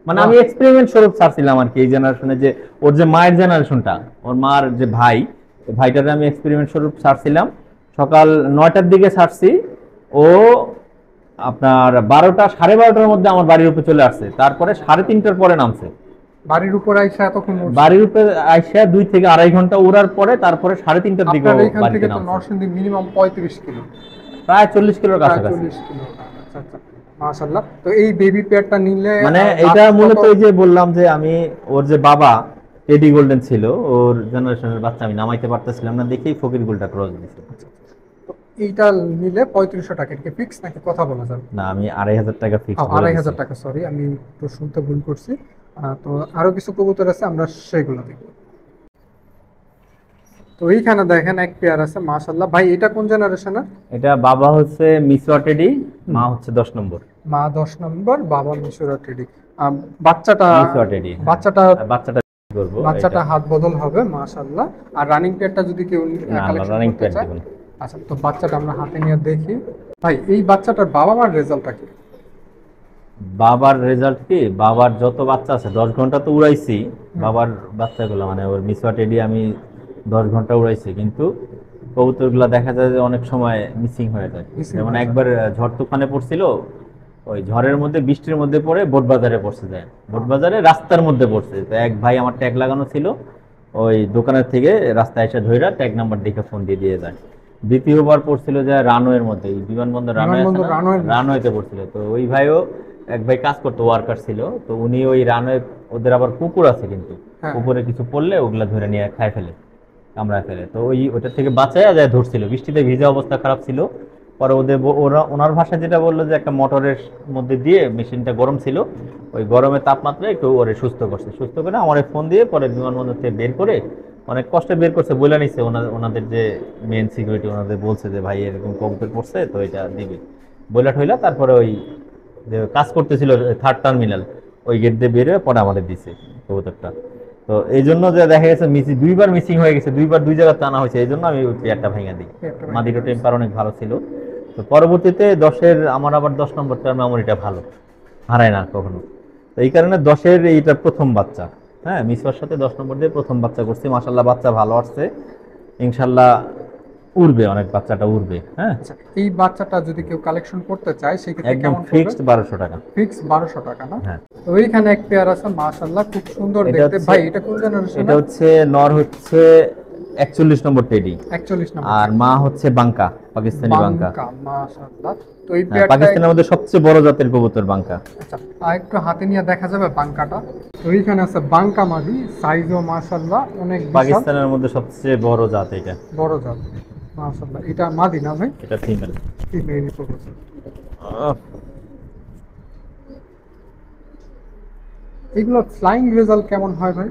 Speaker 2: মানে আমি এক্সপেরিমেন্ট স্বরূপ ছাড়ছিলাম আর কি। এই জেনারেশনে যে ওর যে মায়ের জেনারেশনটা, ওর মার যে ভাইটারে আমি এক্সপেরিমেন্ট স্বরূপ ছাড়ছিলাম, সকাল 9টার দিকে ছাড়ছি, ও আপনার 12টা 12:30টার মধ্যে আমার বাড়ির উপরে চলে আসছে, তারপরে 3:30টার পরে নামছে।
Speaker 1: বাড়ির উপর আইসা এতক্ষণ উঠছে?
Speaker 2: বাড়ির উপরে আইসা 2 থেকে 2.5 ঘন্টা উড়ার পরে তারপরে 3:30টার দিকে
Speaker 1: আপনার এইখান থেকে
Speaker 2: বাড়িতে
Speaker 1: তো
Speaker 2: নামছে।
Speaker 1: নরসিংদী মিনিমাম 35 কিলো,
Speaker 2: প্রায় 40 কিলোর
Speaker 1: প্রায়
Speaker 2: কাছাকাছি।
Speaker 1: 40 কিলো। আচ্ছা আচ্ছা, মাশাআল্লাহ। তো এই বেবি পেয়ারটা নিলে
Speaker 2: মানে
Speaker 1: দাঁত
Speaker 2: এটা
Speaker 1: কত?
Speaker 2: মূলত ওই যে বললাম যে আমি ওর যে বাবা টেডি গোল্ডেন ছিল, ওর জেনারেশনের বাচ্চা আমি নামাইতে পারতেছিলাম না দেখেই ফকির গোল্ডটা ক্রস দিছি।
Speaker 1: তো এইটা নিলে 3500 টাকা কি ফিক্স নাকি কথা বলা যাবে?
Speaker 2: না, আমি 2,500 টাকা ফিক্স বলে
Speaker 1: 2500
Speaker 2: দিছি।
Speaker 1: টাকা, সরি আমি একটু শুনতে ভুল করছি। তো আরো কিছু কবুতর আছে, আমরা সেগুলো দেখব। তো এইখানে দেখেন এক পেয়ার আছে মাশাআল্লাহ। ভাই এটা কোন জেনারেশনের?
Speaker 2: এটা বাবা হচ্ছে মিসওয়া টেডি, মা হচ্ছে 10 নম্বর
Speaker 1: মা 10 নম্বর, বাবা মিশরা টেডি। বাচ্চাটা
Speaker 2: মিসওয়া টেডি। হ্যাঁ।
Speaker 1: বাচ্চাটা
Speaker 2: আর বাচ্চাটা কি করবো
Speaker 1: বাচ্চাটা
Speaker 2: এটা?
Speaker 1: হাত বদল হবে মাশাআল্লাহ। আর রানিং পেয়ারটা যদি কেউ
Speaker 2: না,
Speaker 1: কালেকশন
Speaker 2: রানিং
Speaker 1: করতে
Speaker 2: প্যাড
Speaker 1: চায়,
Speaker 2: দিব না।
Speaker 1: আচ্ছা তো বাচ্চাটা আমরা হাতে নিয়ে দেখি। ভাই এই বাচ্চাটার বাবা মার রেজাল্টটা কি?
Speaker 2: বাবার রেজাল্ট কি, বাবার যত বাচ্চা আছে 10 ঘন্টা তো উড়াইছি। বাবার বাচ্চাগুলো মানে ওর মিসওয়া টেডি আমি 10 ঘন্টা উড়াইছি, কিন্তু কবুতরগুলো দেখা যায় যে অনেক সময় মিসিং হয়ে যায়।
Speaker 1: Missing
Speaker 2: যেমন
Speaker 1: হয়ে যায়।
Speaker 2: একবার ঝড় তুফানে পড়ছিল, ওই ঝড়ের মধ্যে বৃষ্টির মধ্যে পড়ে বোটবাজারে পড়ছে যায়, বোটবাজারে রাস্তার মধ্যে পড়ছে। তো এক ভাই আমার ট্যাগ লাগানো ছিল, ওই দোকানের থেকে রাস্তায় এসে ধইরা ট্যাগ নাম্বার দেখে ফোন দিয়ে যায়। দ্বিতীয়বার পড়ছিল যে রানওয়ের মধ্যে, এই বিমানবন্দর রানওয়ে আছে
Speaker 1: বিমানবন্দর
Speaker 2: না,
Speaker 1: রানওয়ের মধ্যে।
Speaker 2: রানওয়েতে পড়ছিল। তো ওই ভাইও, এক ভাই কাজ করতো, ওয়ার্কার ছিল, তো উনি ওই রানওয়ে, ওদের আবার কুকুর আছে কিন্তু
Speaker 1: হ্যাঁ।
Speaker 2: কুকুরে কিছু পড়লে ওগুলা ধরে নিয়ে খায় ফেলে, কামড়ায় ফেলে। তো ওটা থেকে বাঁচায় যায় ধরছিল, বৃষ্টিতে ভিজা অবস্থা খারাপ ছিল। পরে ওনার ভাষায় যেটা বললো যে একটা মোটরের মধ্যে দিয়ে মেশিনটা গরম ছিল, ওই গরমের তাপমাত্রা একটু ওরে সুস্থ করছে, সুস্থ করে আমার ফোন দিয়ে পরে বিমানবন্দর থেকে বের করে অনেক কষ্টে বের করছে, বলে নিচ্ছে ওনাদের যে মেন সিকিউরিটি, ওনাদের বলছে যে ভাই এরকম কবুতর পড়ছে, তো এটা দিবে বইলা ঠইলা। তারপরে ওই যে কাজ করতেছিল 3rd টার্মিনাল, ওই গেট দিয়ে বের হয়ে পরে আমাদের দিছে কবুতরটা। তো এই জন্য যে দেখা গেছে দুইবার মিসিং হয়ে গেছে, দুইবার দুই জায়গা টানা হয়েছে, এই জন্য আমি ওই পেয়ারটা ভেঙে দিই।
Speaker 1: পেয়ারটা ভেঙে
Speaker 2: মাদিটা
Speaker 1: দিয়েছে।
Speaker 2: টেম্পার অনেক ভালো ছিল। তো পরবর্তীতে আমার আবার 10 নম্বরটার মেমোরিটা ভালো, হারায় না কখনো। তো এই কারণে 10-এর এইটা প্রথম বাচ্চা। হ্যাঁ, মিসওয়ার সাথে 10 নম্বর দিয়ে প্রথম বাচ্চা করছি, মাশাল্লাহ বাচ্চা ভালো আসছে, ইনশাল্লাহ উড়বে, অনেক বাচ্চাটা উড়বে। হ্যাঁ,
Speaker 1: আচ্ছা এই বাচ্চাটা যদি কেউ কালেকশন করতে চায় সেক্ষেত্রে
Speaker 2: একদম
Speaker 1: কেমন পড়বে?
Speaker 2: ফিক্সড 1200 টাকা।
Speaker 1: ফিক্স 1200 টাকা না?
Speaker 2: হ্যাঁ,
Speaker 1: তো এইখানে এক পেয়ার আছে মাশাআল্লাহ, খুব সুন্দর
Speaker 2: এটা
Speaker 1: দেখতে।
Speaker 2: হচ্ছে-
Speaker 1: ভাই এটা কোন জেনারেশন?
Speaker 2: এটা হচ্ছে নর হচ্ছে 41 নম্বর টেডি,
Speaker 1: 41 নম্বর।
Speaker 2: আর মা হচ্ছে বাঙ্কা, পাকিস্তানি বাঙ্কা।
Speaker 1: মাশাআল্লাহ। তো এই
Speaker 2: হ্যাঁ,
Speaker 1: পেয়ারটা
Speaker 2: পাকিস্তানের মধ্যে সবচেয়ে বড় জাতের কবুতর বাঙ্কা।
Speaker 1: আচ্ছা আর একটু হাতে নিয়ে দেখা যাবে বাঙ্কাটা? তো এইখানে আছে বাঙ্কা মাদি, সাইজও মাশাআল্লাহ অনেক বিশাল
Speaker 2: পাকিস্তানের মধ্যে সবচেয়ে বড় জাত এটা।
Speaker 1: বড় জাত মাশাআল্লাহ। এটা মাদি না ভাই?
Speaker 2: এটা ফিমেল।
Speaker 1: ফিমেল কবুতর। এগুলো ফ্লাইং রেজাল্ট কেমন হয় ভাই?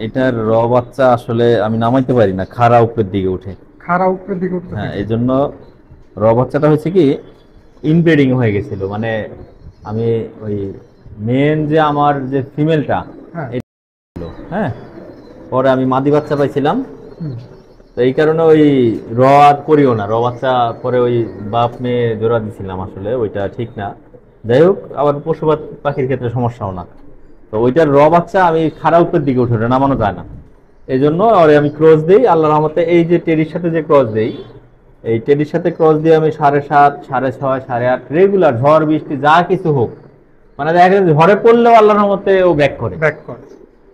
Speaker 2: এটার বাচ্চা আসলে আমি নামাইতে পারি না, খাড়া উপরের দিকে উঠে।
Speaker 1: খাড়া উপরের দিকে উঠতে
Speaker 2: হ্যাঁ,
Speaker 1: থাকে।
Speaker 2: এই জন্য বাচ্চাটা হয়েছে কি ইনব্রিডিং হয়ে গেছিল, মানে আমি ওই মেন যে আমার যে ফিমেলটা,
Speaker 1: হ্যাঁ।
Speaker 2: হ্যাঁ, পরে আমি মাদি বাচ্চা পাইছিলাম।
Speaker 1: হুম।
Speaker 2: তো এই কারণে ওই আর করিও না, বাচ্চা পরে ওই বাপ মেয়ে জোড়া দিছিলাম, আসলে ওইটা ঠিক না। যাই হোক, আবার পশু পাখির ক্ষেত্রে সমস্যাও না। তো ওইটার বাচ্চা আমি খাড়া উপরের দিকে উঠে, ওটা নামানো যায় না, এই জন্য ওরে আমি ক্রস দিই আল্লাহর রহমতে। এই যে টেডির সাথে যে ক্রস দেই, এই টেডির সাথে ক্রস দিয়ে আমি 7.5, 6.5, 8.5 রেগুলার, ঝড় বৃষ্টি যা কিছু হোক, মানে দেখা যায় ঝড়ে পড়লেও আল্লাহর রহমতে ও ব্যাক করে,
Speaker 1: ব্যাক কর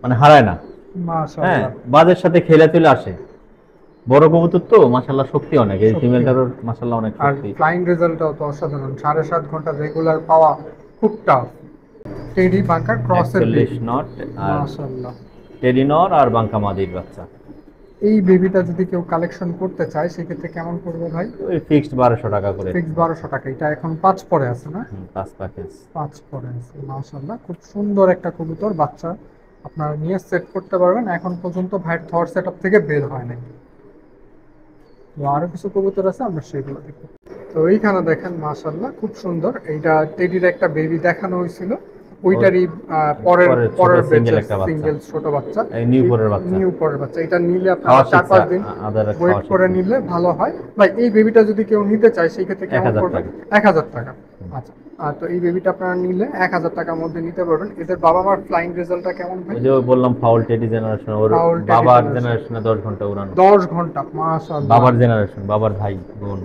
Speaker 2: মানে হারায় না। হ্যাঁ,
Speaker 1: মাশাআল্লাহ।
Speaker 2: বাজের সাথে খেলে চলে আসে। বড় কবুতর তো মাশাআল্লাহ শক্তি অনেক, এই
Speaker 1: শক্তি।
Speaker 2: ফিমেলটারও মাশাআল্লাহ অনেক
Speaker 1: আর
Speaker 2: শক্তি।
Speaker 1: ফ্লাইং রেজাল্টটাও তো অসাধারণ, 7.5 ঘন্টা রেগুলার পাওয়া খুব টাফ। টেডি বাঙ্কার ক্রসের
Speaker 2: 41 নট আর
Speaker 1: মাশাআল্লাহ।
Speaker 2: টেডি নর আর বাঙ্কা মাদির বাচ্চা।
Speaker 1: এই বেবিটা যদি কেউ কালেকশন করতে চায় সেক্ষেত্রে কেমন পড়বে ভাই?
Speaker 2: ওই ফিক্সড 1200 টাকা করে।
Speaker 1: ফিক্স 1200 টাকা। এটা এখন 5 পরে আছে না?
Speaker 2: 5 প্যাকেজ।
Speaker 1: 5 পরে আছে মাশাআল্লাহ। খুব সুন্দর একটা কবুতর, বাচ্চা আপনারা নিয়ে সেট করতে পারবেন। এখন পর্যন্ত ভাইয়ের থর সেটআপ থেকে বের হয় নাই। তো আরো কিছু কবুতর আছে, আমরা সেগুলো দেখব। তো এইখানে দেখেন মাশাআল্লাহ খুব সুন্দর। এইটা টেডির একটা বেবি দেখানো হয়েছিল, ওইটারই পরের
Speaker 2: পরের ছোট
Speaker 1: পরের
Speaker 2: single একটা বাচ্চা।
Speaker 1: সিঙ্গেল ছোট বাচ্চা,
Speaker 2: এই নিউ পরের বাচ্চা।
Speaker 1: নিউ পরের বাচ্চা। এটা নিলে আপনারা
Speaker 2: খাওয়া
Speaker 1: 4-5
Speaker 2: শিখছে,
Speaker 1: দিন
Speaker 2: আদার
Speaker 1: ওয়েট
Speaker 2: খাওয়া
Speaker 1: করে
Speaker 2: শিখছে।
Speaker 1: নিলে ভালো হয়। ভাই এই বেবিটা যদি কেউ নিতে চায় সেই ক্ষেত্রে কেমন
Speaker 2: 1000
Speaker 1: পড়বে?
Speaker 2: টাকা।
Speaker 1: 1000 টাকা। আচ্ছা তো এই বেবিটা আপনারা নিলে 1000 টাকার মধ্যে নিতে পারবেন। এদের বাবা মার ফ্লাইং রেজাল্টটা কেমন ভাই?
Speaker 2: ওই যে বললাম ফাউল টেডি জেনারেশন, ওর
Speaker 1: Fowl Teddy
Speaker 2: বাবার
Speaker 1: generation।
Speaker 2: জেনারেশনে 10 ঘন্টা উড়ানো।
Speaker 1: 10 ঘন্টা মাশাআল্লাহ।
Speaker 2: বাবার জেনারেশন, বাবার ভাই বোন।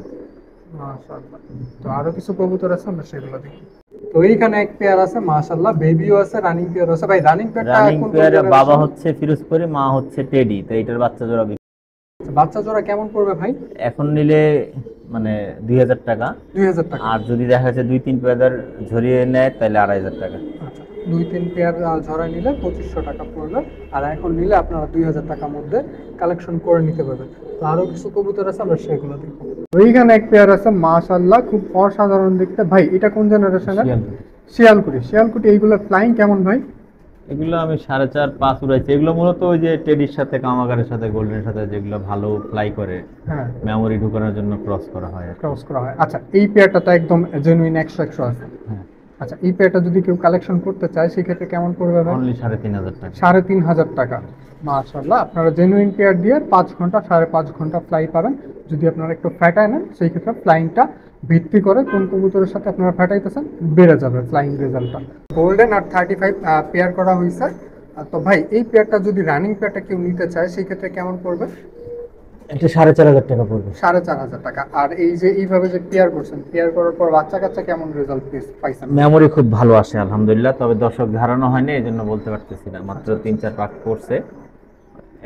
Speaker 1: মাশাআল্লাহ। তো আরো কিছু কবুতর আছে, আমরা সেগুলো দেখি। তো এইখানে এক পেয়ার আছে মাশাআল্লাহ, বেবিও আছে, রানিং পেয়ার আছে। ভাই রানিং পেয়ারটা
Speaker 2: রানিং
Speaker 1: কোন
Speaker 2: পেয়ারে বাবা
Speaker 1: জেনারেশন?
Speaker 2: হচ্ছে ফিরোজপুরি, মা হচ্ছে টেডি। তো এটার বাচ্চা জোড়া
Speaker 1: বাচ্চা জোড়া কেমন পড়বে ভাই?
Speaker 2: এখন নিলে মানে 2000 টাকা।
Speaker 1: 2000 টাকা।
Speaker 2: আর যদি দেখা যাচ্ছে 2-3 পেয়ার ঝরিয়ে নেয় তাহলে 2500 টাকা।
Speaker 1: আচ্ছা, 2-3 পেয়ার ঝরা নিলে 2500 টাকা পড়বে। আর এখন নিলে আপনারা 2000 টাকার মধ্যে কালেকশন করে নিতে পারবেন। তো আরো কিছু কবুতর আছে, আমরা সেগুলো দেখবো। তো এইখানে এক পেয়ার আছে মাশাআল্লাহ, খুব অসাধারণ দেখতে। ভাই এটা কোন জেনারেশনের? শিয়ালকুটি। শিয়ালকুটি এইগুলো ফ্লাইং কেমন ভাই?
Speaker 2: এগুলো আমি 4.5-5 উড়াইছি। এগুলো মূলত ওই যে টেডির সাথে, কামাগারের সাথে, গোল্ডেনের সাথে যেগুলো ভালো ফ্লাই করে,
Speaker 1: হ্যাঁ,
Speaker 2: মেমোরি ঢুকানোর জন্য ক্রস করা হয় আর কি।
Speaker 1: ক্রস করা হয়। আচ্ছা, এই পেয়ারটা তো একদম জেনুইন 100 আছে।
Speaker 2: হ্যাঁ,
Speaker 1: আচ্ছা, এই পেয়ারটা যদি কেউ কালেকশন করতে চায় সেক্ষেত্রে কেমন পড়বে ভাই?
Speaker 2: অনলি 3500 টাকা।
Speaker 1: 3500 টাকা। মাশাআল্লাহ, আপনারা জেনুইন পেয়ার দিয়ে 5 ঘন্টা 5.5 ঘন্টা ফ্লাই পাবেন। যদি আপনারা একটু ফ্যাটায় নেন সেই ক্ষেত্রে ফ্লাইংটা ভিত্তি করে কোন কবুতরের সাথে আপনারা ফ্যাটাইতেছেন বেড়ে যাবে ফ্লাইং রেজাল্টটা। গোল্ডেন আর 35 পেয়ার করা হয়েছে। তো ভাই এই পেয়ারটা যদি রানিং পেয়ারটা কেউ নিতে চায় সেই ক্ষেত্রে কেমন পড়বে?
Speaker 2: এটা 4500 টাকা পড়বে।
Speaker 1: 4500 টাকা। আর এই যে এইভাবে যে পেয়ার করছেন, পেয়ার করার পর বাচ্চা কাচ্চা কেমন রেজাল্ট পাইছেন?
Speaker 2: মেমোরি খুব ভালো আসে আলহামদুলিল্লাহ। তবে দর্শক ধারণা হয়নি, এই জন্য বলতে পারতেছি না। মাত্র 3-4 পাক করছে।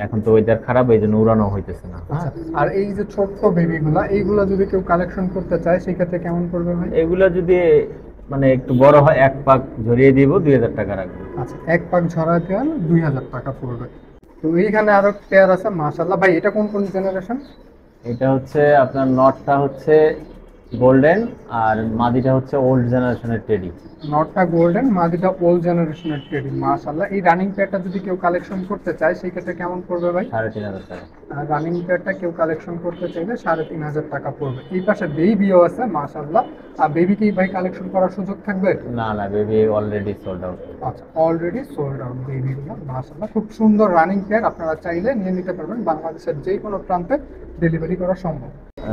Speaker 2: এখন তো ওয়েদার খারাপ, এই জন্য উড়ানো হইতেছে না।
Speaker 1: আচ্ছা, আর এই যে ছোট্ট বেবিগুলা, এইগুলা যদি কেউ কালেকশন করতে চায় সেই ক্ষেত্রে কেমন পড়বে ভাই?
Speaker 2: এগুলা যদি মানে একটু বড় হয়, এক পাক ঝরিয়ে দিব, 2000 টাকা রাখবো।
Speaker 1: আচ্ছা, এক পাক ঝরাতে হলে 2000 টাকা পড়বে। তো এইখানে আরো পেয়ার আছে মাশাআল্লাহ। ভাই এটা কোন কোন জেনারেশন?
Speaker 2: এটা হচ্ছে আপনার নটটা হচ্ছে গোল্ডেন, আর মাদিটা হচ্ছে ওল্ড জেনারেশনের টেডি।
Speaker 1: নটটা গোল্ডেন, মাদিটা ওল্ড জেনারেশনের টেডি। মাশাআল্লাহ, এই রানিং পেয়ারটা যদি কেউ কালেকশন করতে চায় সেই ক্ষেত্রে কেমন পড়বে ভাই?
Speaker 2: 3500 টাকা।
Speaker 1: আর রানিং পেয়ারটা কেউ কালেকশন করতে চাইলে 3500 টাকা পড়বে। এই পাশে বেবিও আছে মাশাআল্লাহ। আর বেবি কি ভাই কালেকশন করার সুযোগ থাকবে?
Speaker 2: না না, বেবি অলরেডি সোল্ড আউট।
Speaker 1: আচ্ছা, অলরেডি সোল্ড আউট বেবিগুলো। মাশাআল্লাহ, খুব সুন্দর রানিং পেয়ার, আপনারা চাইলে নিয়ে নিতে পারবেন। বাংলাদেশের যে কোনো প্রান্তে ডেলিভারি করা সম্ভব।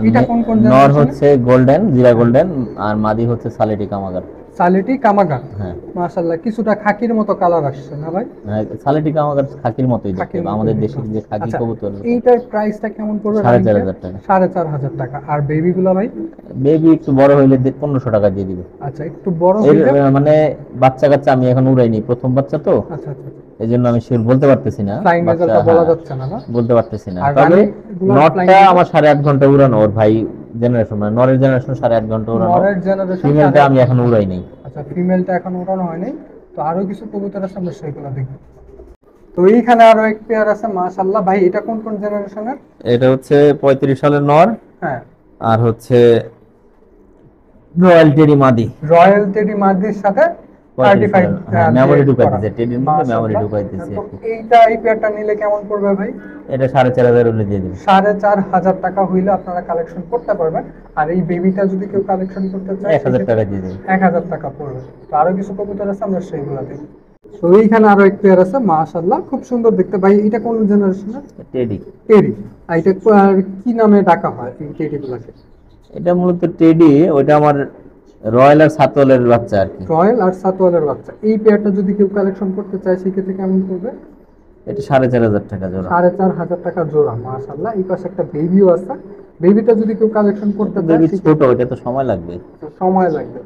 Speaker 1: এটা কোন কোন
Speaker 2: নর
Speaker 1: জেনারেশন?
Speaker 2: হচ্ছে গোল্ডেন, জিরা গোল্ডেন, আর মাদি হচ্ছে সালেটি কামাগার।
Speaker 1: সালেটি কামাগা।
Speaker 2: হ্যাঁ,
Speaker 1: মাশাআল্লাহ, কিছুটা খাকির মতো কালার আসছে না ভাই?
Speaker 2: হ্যাঁ, সালেটি কামাগার খাকির মতোই দেখতে।
Speaker 1: খাকির মতোই
Speaker 2: আমাদের
Speaker 1: দেখতে।
Speaker 2: দেশের যে খাকি
Speaker 1: আচ্ছা,
Speaker 2: কবুতর।
Speaker 1: এইটার প্রাইসটা কেমন পড়বে?
Speaker 2: 4500 টাকা।
Speaker 1: 4500 টাকা। আর বেবিগুলো ভাই?
Speaker 2: বেবি একটু বড় হইলে 1500 টাকা দিয়ে দিবে।
Speaker 1: আচ্ছা, একটু বড়
Speaker 2: এর
Speaker 1: হইলে।
Speaker 2: মানে বাচ্চা কাচ্চা আমি এখন উড়াইনি, প্রথম বাচ্চা তো,
Speaker 1: আচ্ছা আচ্ছা,
Speaker 2: এই জন্য আমি শিওর বলতে পারতেছি না।
Speaker 1: ফ্লাইং
Speaker 2: বাচ্চা,
Speaker 1: রেজাল্টটা বলা
Speaker 2: হ্যাঁ,
Speaker 1: যাচ্ছে না না?
Speaker 2: বলতে পারতেছি না।
Speaker 1: আর
Speaker 2: তবে
Speaker 1: রানিং গুলো
Speaker 2: নটটা
Speaker 1: flying
Speaker 2: আমার 8.5 ঘন্টা উড়ানো, ওর ভাই জেনারেশন মানে নরের জেনারেশন 8.5 ঘন্টা উড়ানো।
Speaker 1: নরের জেনারেশন।
Speaker 2: ফিমেলটা আমি এখন উড়াই নাই।
Speaker 1: আচ্ছা, ফিমেলটা এখন ওঠানো হয়নি। তো আরো কিছু কবুতর আছে, আমরা সেগুলো দেখব। তো এইখানে আরো এক পেয়ার আছে মাশাআল্লাহ। ভাই এটা কোন কোন জেনারেশনের?
Speaker 2: এটা হচ্ছে 35 সালের নর,
Speaker 1: হ্যাঁ,
Speaker 2: আর হচ্ছে রয়্যাল টেডি মাদি।
Speaker 1: রয়্যাল টেডি মাদির সাথে 35
Speaker 2: মেমোরি ঢুকাইতেছে, টেডির মধ্যে মেমোরি ঢুকাইতেছে।
Speaker 1: এই পেয়ারটা নিলে কেমন পড়বে ভাই?
Speaker 2: এটা 4500 হলে দিয়ে দিবে।
Speaker 1: 4500 টাকা হইলে আপনারা কালেকশন করতে পারবেন। আর এই বেবিটা যদি কেউ কালেকশন করতে চায়
Speaker 2: 1000 টাকা দিয়ে দিবে।
Speaker 1: 1000 টাকা পড়বে। তো আরো কিছু কবুতর আছে, আমরা সেইগুলো দেখব। তো এইখানে আরো এক পেয়ার আছে মাশাআল্লাহ, খুব সুন্দর দেখতে। ভাই এটা কোন জেনারেশনের?
Speaker 2: টেডি।
Speaker 1: টেডি। আর এটা কি নামে ডাকা হয় এই টেডিগুলোকে?
Speaker 2: এটা মূলত টেডি, ওটা আমার রয়্যাল আর সাতওয়ালের বাচ্চা আর কি।
Speaker 1: রয়্যাল আর সাতওয়ালের বাচ্চা। এই পেয়ারটা যদি কেউ কালেকশন করতে চায় সেক্ষেত্রে কেমন পড়বে?
Speaker 2: এটা 4500 টাকা জোড়া।
Speaker 1: 4500 টাকা জোড়া। মাশাআল্লাহ, এই পাশে একটা বেবিও আছে। বেবিটা যদি কেউ কালেকশন করতে চায়
Speaker 2: বেবি ছোট, এটা তো সময় লাগবে।
Speaker 1: সময় লাগবে।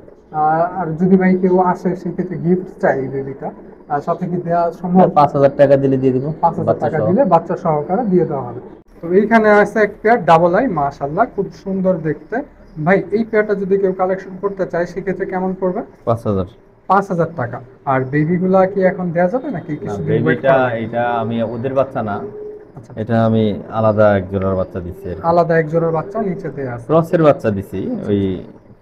Speaker 1: আর যদি ভাই কেউ আসে সেক্ষেত্রে গিফট চাই এই বেবিটা, আর সাথে কি দেওয়া সম্ভব?
Speaker 2: 5000 টাকা দিলে দিয়ে দিব।
Speaker 1: 5000 টাকা দিলে বাচ্চা সহকারে দিয়ে দেওয়া হবে। তো এইখানে আছে এক পেয়ার ডাবল আই মাশাআল্লাহ, খুব সুন্দর দেখতে। ভাই এই পেয়ারটা যদি কেউ কালেকশন করতে চায় সেক্ষেত্রে কেমন পড়বে?
Speaker 2: 5000।
Speaker 1: 5000 টাকা। আর বেবিগুলা কি এখন দেওয়া যাবে নাকি কিছুদিন wait
Speaker 2: বেবিটা
Speaker 1: করা লাগবে?
Speaker 2: এটা আমি ওদের বাচ্চা না,
Speaker 1: আচ্ছা,
Speaker 2: এটা আমি আলাদা এক জোড়ার বাচ্চা দিছি।
Speaker 1: আলাদা এক জোড়ার বাচ্চা নিচে দেয়া আছে।
Speaker 2: ক্রসের বাচ্চা দিছি, ওই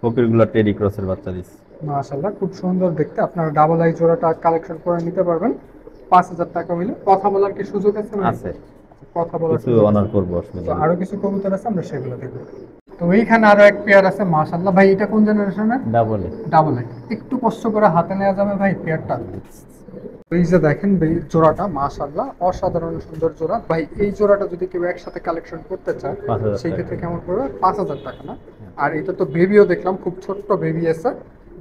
Speaker 2: ফকিরগুলো টেডি ক্রসের বাচ্চা দিছি।
Speaker 1: মাশাআল্লাহ, খুব সুন্দর দেখতে। আপনারা ডাবল আই জোড়াটা কালেকশন করে নিতে পারবেন 5000 টাকা হইলে। কথা বলার কি সুযোগ আছে ভাই?
Speaker 2: আছে,
Speaker 1: কথা বলার
Speaker 2: কিছু
Speaker 1: সুযোগ আছে।
Speaker 2: অনার করবো,
Speaker 1: তো
Speaker 2: অসুবিধা নেই।
Speaker 1: আরো কিছু কবুতর আছে, আমরা সেগুলো দেখব। তো এইখানে আরো এক পেয়ার আছে মাশাআল্লাহ। ভাই এটা কোন জেনারেশনের?
Speaker 2: ডাবলে।
Speaker 1: Double I. একটু কষ্ট করে হাতে নেওয়া যাবে ভাই পেয়ারটা? এই যে দেখেন এই জোড়াটা মাশাআল্লাহ অসাধারণ সুন্দর জোড়া। ভাই এই জোড়াটা যদি কেউ একসাথে কালেকশন করতে চায়
Speaker 2: 5000
Speaker 1: সেই
Speaker 2: টাকা।
Speaker 1: ক্ষেত্রে কেমন পড়বে? 5000 টাকা না? আর এটা তো বেবিও দেখলাম, খুব ছোট্ট বেবি আছে।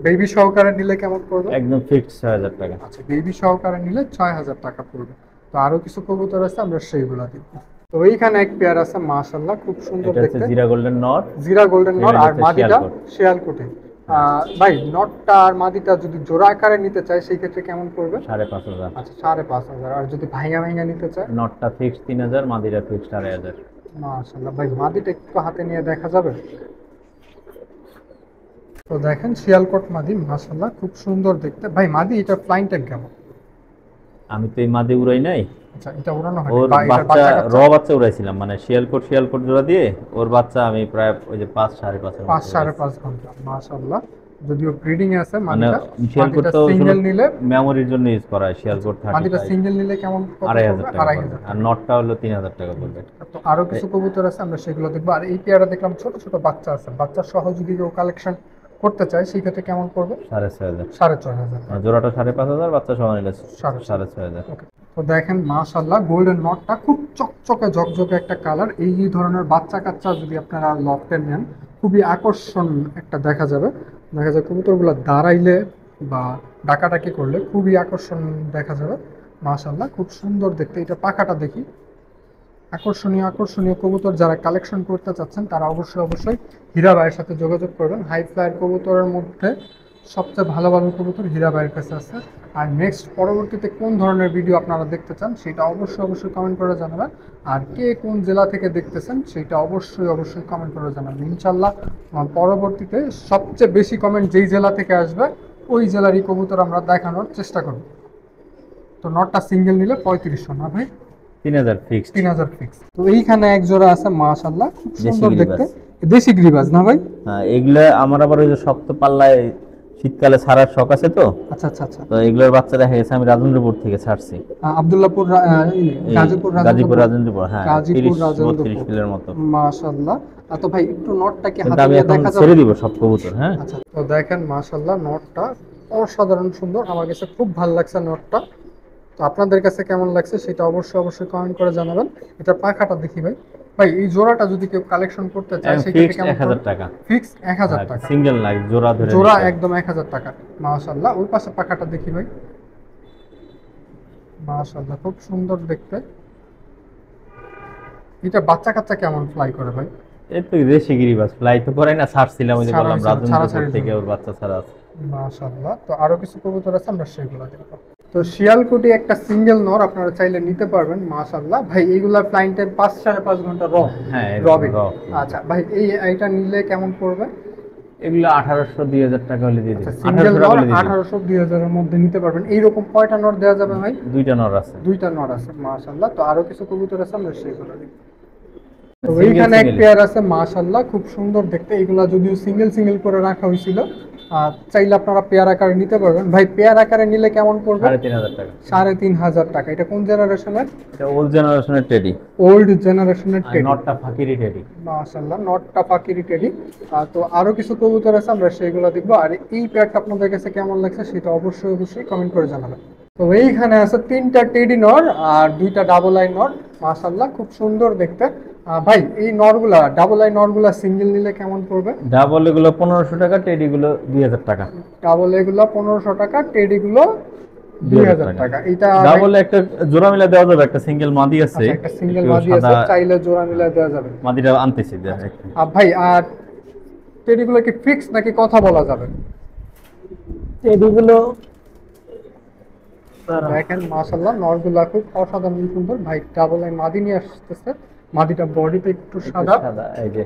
Speaker 1: বেবি সহকারে নিলে কেমন পড়বে?
Speaker 2: একদম ফিক্সড 6000 টাকা।
Speaker 1: আচ্ছা, বেবি সহকারে নিলে 6000 টাকা পড়বে। তো আরো কিছু কবুতর আছে, আমরা সেইগুলো দেখব। তো এইখানে এক পেয়ার আছে মাশাআল্লাহ, খুব সুন্দর
Speaker 2: এটা হচ্ছে
Speaker 1: দেখতে।
Speaker 2: জিরা গোল্ডেন নর।
Speaker 1: জিরা গোল্ডেন নর,
Speaker 2: Female
Speaker 1: আর
Speaker 2: হচ্ছে
Speaker 1: মাদিটা
Speaker 2: শিয়ালকোট।
Speaker 1: শিয়ালকুটি। ভাই নটটা আর মাদিটা যদি জোড়া আকারে নিতে চাই সেই ক্ষেত্রে কেমন পড়বে?
Speaker 2: 5,500।
Speaker 1: আচ্ছা 5,500। আর যদি ভাইয়া ভাইয়া নিতে চাই?
Speaker 2: নটটা ফিক্সড 3,000, মাদিটা ফিক্সড 2,500।
Speaker 1: মাশাআল্লাহ ভাই মাদিটা একটু হাতে নিয়ে দেখা যাবে? তো দেখেন শিয়ালকোট মাদি মাশাআল্লাহ খুব সুন্দর দেখতে। ভাই মাদি এটা ফ্লাইং ট্যাগ কেমন?
Speaker 2: আমি তো এই মাদি উড়াই নাই,
Speaker 1: আচ্ছা এটা উড়ানো হয়
Speaker 2: ওর
Speaker 1: বা এটার
Speaker 2: বাচ্চা
Speaker 1: কাচ্চা?
Speaker 2: বাচ্চা উড়াইছিলাম, মানে শিয়ালকোট জোড়া দিয়ে ওর বাচ্চা আমি প্রায় ওই যে 5-5.5 এর মতো
Speaker 1: 5-5.5 ঘন্টা মাশাআল্লাহ। যদিও ব্রিডিং এ আছে
Speaker 2: মানে
Speaker 1: মাদিটা।
Speaker 2: শিয়ালকোট
Speaker 1: মাদিটা
Speaker 2: তো
Speaker 1: সিঙ্গেল নিলে
Speaker 2: মেমোরির জন্য ইউজ করা হয়, শিয়ালকোট
Speaker 1: মাদিটা
Speaker 2: 35
Speaker 1: সিঙ্গেল নিলে কেমন কত
Speaker 2: 2,500
Speaker 1: পড়বে?
Speaker 2: টাকা পড়বে,
Speaker 1: 2,500
Speaker 2: আর
Speaker 1: টাকা।
Speaker 2: নটটা হলো 3,000 টাকা পড়বে।
Speaker 1: তো আরো কিছু কবুতর আছে আমরা সেগুলো দেখবো। আর এই পেয়ারা দেখলাম ছোট ছোট বাচ্চা আছে, বাচ্চা সহ যদি কেউ কালেকশন করতে চায় সেই ক্ষেত্রে কেমন পড়বে?
Speaker 2: 6,500।
Speaker 1: 4,500।
Speaker 2: জোড়াটা 5,500, বাচ্চা সহ নিলে
Speaker 1: 6,500।
Speaker 2: 6,500।
Speaker 1: ওকে। তো দেখেন মাশাআল্লাহ গোল্ডেন নটটা খুব চকচকে ঝকঝকে একটা কালার। এই ধরনের বাচ্চা কাচ্চা যদি আপনারা লফটে নেন খুবই আকর্ষণ একটা দেখা যাবে। দেখা যায় কবুতরগুলো দাঁড়াইলে বা ডাকাডাকি করলে খুবই আকর্ষণ দেখা যাবে। মাশাআল্লাহ খুব সুন্দর দেখতে। এটা পাখাটা দেখি। আকর্ষণীয় আকর্ষণীয় কবুতর যারা কালেকশন করতে চাচ্ছেন তারা অবশ্যই অবশ্যই হীরা ভাইয়ের সাথে যোগাযোগ করবেন। হাই ফ্লায়ার কবুতরের মধ্যে সবচেয়ে ভালো ভালো কবুতর হীরা ভাইয়ের কাছে আছে। আর নেক্সট পরবর্তীতে কোন ধরনের ভিডিও আপনারা দেখতে চান সেটা অবশ্যই অবশ্যই কমেন্ট করে জানাবেন। আর কে কোন জেলা থেকে দেখতেছেন সেটা অবশ্যই অবশ্যই কমেন্ট করে জানাবেন। ইনশাল্লাহ পরবর্তীতে সবচেয়ে বেশি কমেন্ট যেই জেলা থেকে আসবে ওই জেলারই কবুতর আমরা দেখানোর চেষ্টা করব। তো নটটা সিঙ্গেল নিলে 3500 না ভাই?
Speaker 2: 3,000 ফিক্সড।
Speaker 1: 3,000 ফিক্স। তো এইখানে এক জোড়া আছে মাশাআল্লাহ খুব
Speaker 2: দেশি
Speaker 1: সুন্দর দেখতে।
Speaker 2: গিরিবাজ।
Speaker 1: দেশি গ্রিবাজ না ভাই?
Speaker 2: হ্যাঁ, এগুলা আমার আবার ওই যে শক্ত পাল্লায় শীতকালে ছাড়ার শখ আছে তো,
Speaker 1: আচ্ছা আচ্ছা আচ্ছা।
Speaker 2: তো এগুলোর বাচ্চা দেখা গেছে আমি রাজেন্দ্রপুর থেকে ছাড়ছি।
Speaker 1: আব্দুল্লাহপুর এই
Speaker 2: এই
Speaker 1: গাজীপুর
Speaker 2: গাজীপুর
Speaker 1: রাজেন্দ্রপুর।
Speaker 2: রাজেন্দ্রপুর, হ্যাঁ,
Speaker 1: গাজীপুর
Speaker 2: 30-32
Speaker 1: রাজেন্দ্রপুর
Speaker 2: কিলোর মতো।
Speaker 1: মাশাআল্লাহ। তো ভাই একটু নটটা কি
Speaker 2: কিন্তু
Speaker 1: হাতে
Speaker 2: আমি
Speaker 1: নিয়ে
Speaker 2: এখন
Speaker 1: দেখা
Speaker 2: ছেড়ে
Speaker 1: যাবে?
Speaker 2: দিব সব কবুতর। হ্যাঁ,
Speaker 1: আচ্ছা তো দেখেন মাশাআল্লাহ নটটা অসাধারণ সুন্দর। আমার কাছে খুব ভালো লাগছে নটটা। তো আপনাদের কাছে কেমন লাগছে সেটা অবশ্যই অবশ্যই কমেন্ট করে জানাবেন। এটা পাখাটা দেখি ভাই। ভাই এই জোড়াটা যদি কেউ কালেকশন করতে চায়
Speaker 2: একদম
Speaker 1: সেক্ষেত্রে
Speaker 2: ফিক্সড
Speaker 1: কেমন
Speaker 2: 1,000 টাকা।
Speaker 1: ফিক্স 1,000 টাকা।
Speaker 2: সিঙ্গেল নাই, জোড়া ধরে
Speaker 1: জোড়া
Speaker 2: নিতে হবে।
Speaker 1: একদম 1,000 টাকা। মাশাআল্লাহ ওই পাশে পাখাটা দেখি ভাই। মাশাআল্লাহ খুব সুন্দর দেখতে। এটা বাচ্চা কাচ্চা কেমন ফ্লাই করে ভাই?
Speaker 2: এই তো দেশি গিরিবাজ, ফ্লাই তো করে না, ছাড়ছিলাম ওই যে
Speaker 1: ছাড়া
Speaker 2: বললাম
Speaker 1: হয়েছিল,
Speaker 2: রাজেন্দ্রপুর
Speaker 1: ছাড়াছাড়ির
Speaker 2: থেকে
Speaker 1: জন্য।
Speaker 2: ওর বাচ্চা ছাড়া আছে।
Speaker 1: মাশাআল্লাহ তো আরো কিছু কবুতর আছে আমরা সেগুলো দেখবো। তো শিয়ালকুটি একটা সিঙ্গেল নর আপনারা চাইলে নিতে পারবেন মাশাআল্লাহ। ভাই এইগুলা ফ্লাইং টাইম 5-5.5 ঘন্টা
Speaker 2: হ্যাঁ,
Speaker 1: রবে।
Speaker 2: র।
Speaker 1: আচ্ছা ভাই এইটা নিলে কেমন পড়বে?
Speaker 2: এগুলো 1,800-2,000 টাকা হলে দিয়ে
Speaker 1: আচ্ছা
Speaker 2: দিবি,
Speaker 1: সিঙ্গেল
Speaker 2: 1,800 টাকা
Speaker 1: নর
Speaker 2: হলে দিয়ে দিবি।
Speaker 1: 1,800-2,000 এর মধ্যে নিতে পারবেন। এইরকম কয়টা নর দেওয়া যাবে ভাই?
Speaker 2: 2টা নর আছে।
Speaker 1: 2টা নর আছে মাশাআল্লাহ। তো আরো কিছু কবুতর আছে আমরা সেগুলো দেখবো। তো
Speaker 2: সিঙ্গেল
Speaker 1: এইখানে এক
Speaker 2: সিঙ্গেল
Speaker 1: পেয়ার আছে মাশাআল্লাহ খুব সুন্দর দেখতে। এগুলা যদিও সিঙ্গেল সিঙ্গেল করে রাখা হয়েছিল, চাইলে আপনারা পেয়ার আকারে নিতে পারবেন। ভাই পেয়ার আকারে নিলে কেমন পড়বে?
Speaker 2: 3,500 টাকা।
Speaker 1: 3,500 টাকা। এটা কোন জেনারেশনের?
Speaker 2: এটা ওল্ড জেনারেশনের টেডি,
Speaker 1: ওল্ড জেনারেশনের
Speaker 2: আর
Speaker 1: টেডি।
Speaker 2: নটটা ফাকিরি টেডি।
Speaker 1: মাশাআল্লাহ নটটা পাকিরি টেডি। তো আরো কিছু কবুতর আছে আমরা সেগুলো দেখবো। আর এই পেয়ারটা আপনাদের কাছে কেমন লাগছে সেটা অবশ্যই অবশ্যই কমেন্ট করে জানাবেন। তো এইখানে আছে 3টা টেডি নর আর 2টা ডাবল আই নর মাশাআল্লাহ খুব সুন্দর দেখতে। ভাই এই নরগুলা ডাবল আই নরগুলা সিঙ্গেল নিলে কেমন পড়বে?
Speaker 2: ডাবল এগুলো 1,500 টাকা, টেডি গুলো 2,000 টাকা।
Speaker 1: ডাবল এগুলো 1,500 টাকা, টেডি গুলো 2,000 টাকা। এটা
Speaker 2: ডাবল একটা জোড়া মিলা দেওয়া যাবে, একটা সিঙ্গেল মাদি আছে,
Speaker 1: আচ্ছা, একটা সিঙ্গেল
Speaker 2: একটু
Speaker 1: মাদি আছে
Speaker 2: সাদা,
Speaker 1: চাইলে জোড়া মিলা দেওয়া যাবে।
Speaker 2: মাদিটা আনতেছি দেখ।
Speaker 1: ভাই আর টেডিগুলো কি ফিক্স নাকি কথা বলা যাবে?
Speaker 2: টেডিগুলো
Speaker 1: দেখেন মাশাআল্লাহ নরগুলা খুব অসাধারণ সুন্দর। ভাই ডাবল আই মাদি নিয়ে আসতেছে। মাদিটা বডিতে একটু সাদা।
Speaker 2: সাদা, এই যে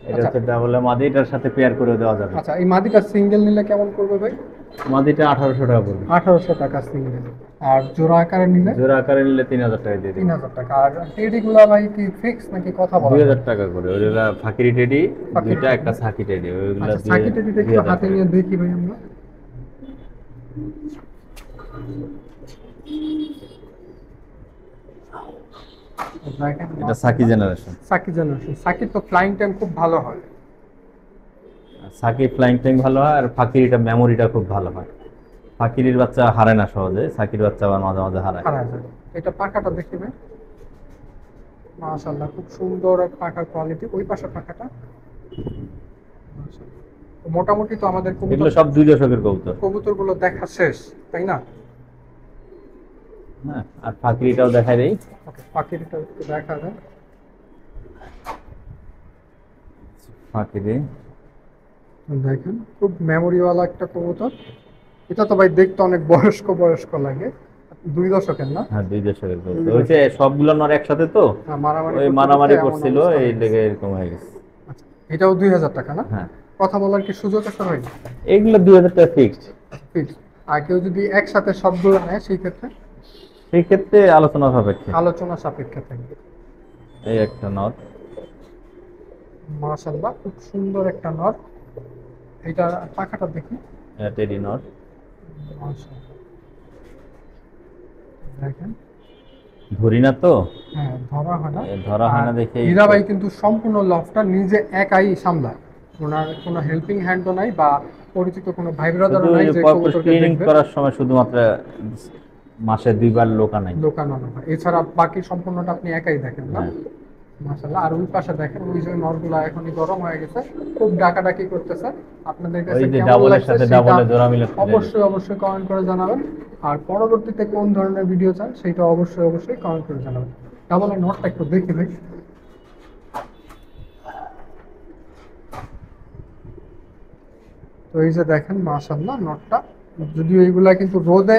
Speaker 2: এটা
Speaker 1: আচ্ছা
Speaker 2: হচ্ছে ডাবল মাদি, এটার সাথে পেয়ার করে দেওয়া যাবে।
Speaker 1: আচ্ছা এই মাদিটা সিঙ্গেল নিলে কেমন পড়বে ভাই?
Speaker 2: মাদিটা 1,800 টাকা পড়বে।
Speaker 1: 1,800 টাকা সিঙ্গেল। আর জোড়া আকারে নিলে?
Speaker 2: জোড়া আকারে নিলে 3,000 টাকা দিয়ে দিই।
Speaker 1: 3,000 টাকা। আর টেডিগুলা ভাই কি ফিক্স নাকি কথা বলা যাবে?
Speaker 2: 2,000 টাকা করে। ওইগুলা ফাকিরি টেডি
Speaker 1: ফাকিরি
Speaker 2: দুইটা,
Speaker 1: টেডি।
Speaker 2: একটা সাকি টেডি, ওইগুলা
Speaker 1: আচ্ছা সাকি টেডিটা একটু
Speaker 2: 2,000
Speaker 1: হাতে
Speaker 2: টাকা।
Speaker 1: নিয়ে দেখি ভাই আমরা। দেখেন
Speaker 2: এটা সাকি জেনারেশন।
Speaker 1: সাকি জেনারেশন। সাকির তো ফ্লাইং টাইম খুব ভালো হয়।
Speaker 2: সাকি ফ্লাইং টাইম ভালো হয়, আর ফাকিরিটা মেমোরিটা খুব ভালো হয়। ফাকিরির বাচ্চা হারায় না সহজে, সাকির বাচ্চা আবার মাঝে মাঝে হারায়।
Speaker 1: এটা পাখাটা দেখি ভাই। মাশাআল্লাহ খুব সুন্দর এক পাখার কোয়ালিটি। ওই পাশে পাখাটা মাশাআল্লাহ। তো মোটামুটি তো আমাদের
Speaker 2: এগুলো সব 2 দশকের কবুতর।
Speaker 1: কবুতরগুলো দেখা শেষ তাই না?
Speaker 2: হ্যাঁ, আর ফাকিরিটাও দেখাই দেই।
Speaker 1: ওকে পাখিটা একটু দেখা যায়।
Speaker 2: ফাকিরি
Speaker 1: দেখেন খুব মেমোরিওয়ালা একটা কবুতর। এটা তো ভাই দেখতে অনেক বয়স্ক বয়স্ক লাগে। 2 দশকের না?
Speaker 2: হ্যাঁ, 2 দশকের
Speaker 1: দুই
Speaker 2: কবুতর, ওই যে
Speaker 1: দশকের।
Speaker 2: সবগুলো নর একসাথে তো,
Speaker 1: হ্যাঁ, মারামারি
Speaker 2: ওই
Speaker 1: করতে করতে
Speaker 2: মারামারি
Speaker 1: এমন
Speaker 2: করছিল,
Speaker 1: অবস্থা
Speaker 2: এই
Speaker 1: হয়ে গেছে।
Speaker 2: লেগে এরকম হয়ে গেছে।
Speaker 1: আচ্ছা, এটাও 2,000 টাকা না?
Speaker 2: হ্যাঁ,
Speaker 1: কথা বলার কি সুযোগ আছে ভাই?
Speaker 2: এগুলো 2,000 টাকা ফিক্সড।
Speaker 1: ফিক্স। আর কেউ যদি একসাথে সবগুলো নেয় সেই ক্ষেত্রে
Speaker 2: সেই ক্ষেত্রে আলোচনা সাপেক্ষে।
Speaker 1: আলোচনা সাপেক্ষে থাকবে।
Speaker 2: এই একটা নর।
Speaker 1: মাশাআল্লাহ, খুব সুন্দর একটা নর। এটা পাখাটা দেখি।
Speaker 2: টেডি নর।
Speaker 1: মাশাআল্লাহ, দেখেন।
Speaker 2: ধরি না তো,
Speaker 1: হ্যাঁ, ধরা হয় না।
Speaker 2: ধরা হয়
Speaker 1: আর
Speaker 2: না দেখেই
Speaker 1: হীরা
Speaker 2: তো।
Speaker 1: ভাই কিন্তু সম্পূর্ণ লফটা নিজে একাই সামলায়। ওনার কোনো হেল্পিং হ্যান্ডও নাই বা পরিচিত কোনো ভাই
Speaker 2: শুধু
Speaker 1: ব্রাদারও
Speaker 2: ওই
Speaker 1: নাই
Speaker 2: যে
Speaker 1: যে
Speaker 2: পরপর
Speaker 1: কবুতরকে
Speaker 2: ক্লিনিং
Speaker 1: দেখবে।
Speaker 2: করার সময় শুধুমাত্র মাসে 2বার লোক আনাই।
Speaker 1: দোকান আনা হয়, এছাড়া বাকি সম্পূর্ণটা আপনি একাই দেখেন না?
Speaker 2: হ্যাঁ,
Speaker 1: মাশাআল্লাহ। আর ওই পাশে দেখেন, ওই যে নরগুলা এখনই গরম হয়ে গেছে, খুব ডাকাডাকি করতেছে। আপনাদের
Speaker 2: ওই
Speaker 1: কাছে
Speaker 2: যে
Speaker 1: কেমন
Speaker 2: ডাবলের
Speaker 1: লাগছে
Speaker 2: সাথে
Speaker 1: সেটা
Speaker 2: ডাবলে জোড়া মিলে তুলে দিই।
Speaker 1: অবশ্যই অবশ্যই কমেন্ট করে জানাবেন। আর পরবর্তীতে কোন ধরনের ভিডিও চান সেটা অবশ্যই অবশ্যই কমেন্ট করে জানাবেন। ডাবলের নটটা একটু দেখি ভাই। তো এই যে দেখেন মাশাআল্লাহ নটটা, যদিও এইগুলা কিন্তু রোদে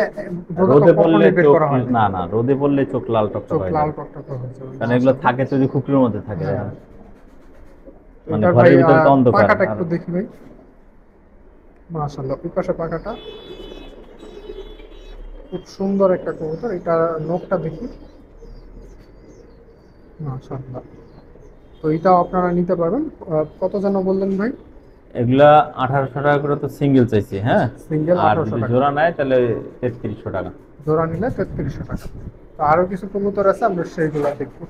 Speaker 1: রোদে তো
Speaker 2: রোদে পড়লে
Speaker 1: কখনোই বের
Speaker 2: চোখ,
Speaker 1: করা হয় না।
Speaker 2: না না, রোদে পড়লে চোখ লাল টকটক
Speaker 1: চোখ
Speaker 2: হয়ে
Speaker 1: লাল
Speaker 2: যাবে।
Speaker 1: টকটকে হয়েছে
Speaker 2: কারণ এগুলো
Speaker 1: মাশাআল্লাহ।
Speaker 2: থাকে তো যে খুপরির মধ্যে থাকে,
Speaker 1: হ্যাঁ,
Speaker 2: দেখেন।
Speaker 1: তো
Speaker 2: মানে
Speaker 1: এটার ভাই
Speaker 2: ঘরের ভিতরে তো অন্ধকার
Speaker 1: পাখাটা
Speaker 2: আর।
Speaker 1: একটু দেখি ভাই। মাশাআল্লাহ, ওই পাশে পাখাটা খুব সুন্দর একটা কবুতর। এটা নখটা দেখি। মাশাআল্লাহ। তো এটাও আপনারা নিতে পারবেন। কত যেন বললেন ভাই?
Speaker 2: এগুলা 1800 টাকা করে তো সিঙ্গেল চাইছি, হ্যাঁ।
Speaker 1: আচ্ছা, সিঙ্গেল
Speaker 2: আর
Speaker 1: 1800
Speaker 2: যদি
Speaker 1: টাকা,
Speaker 2: জোড়া নেয় তাহলে 3300 টাকা।
Speaker 1: জোড়া নিলে 3300 টাকা। তো আরো কিছু কবুতর আছে, আমরা সেইগুলো দেখবো।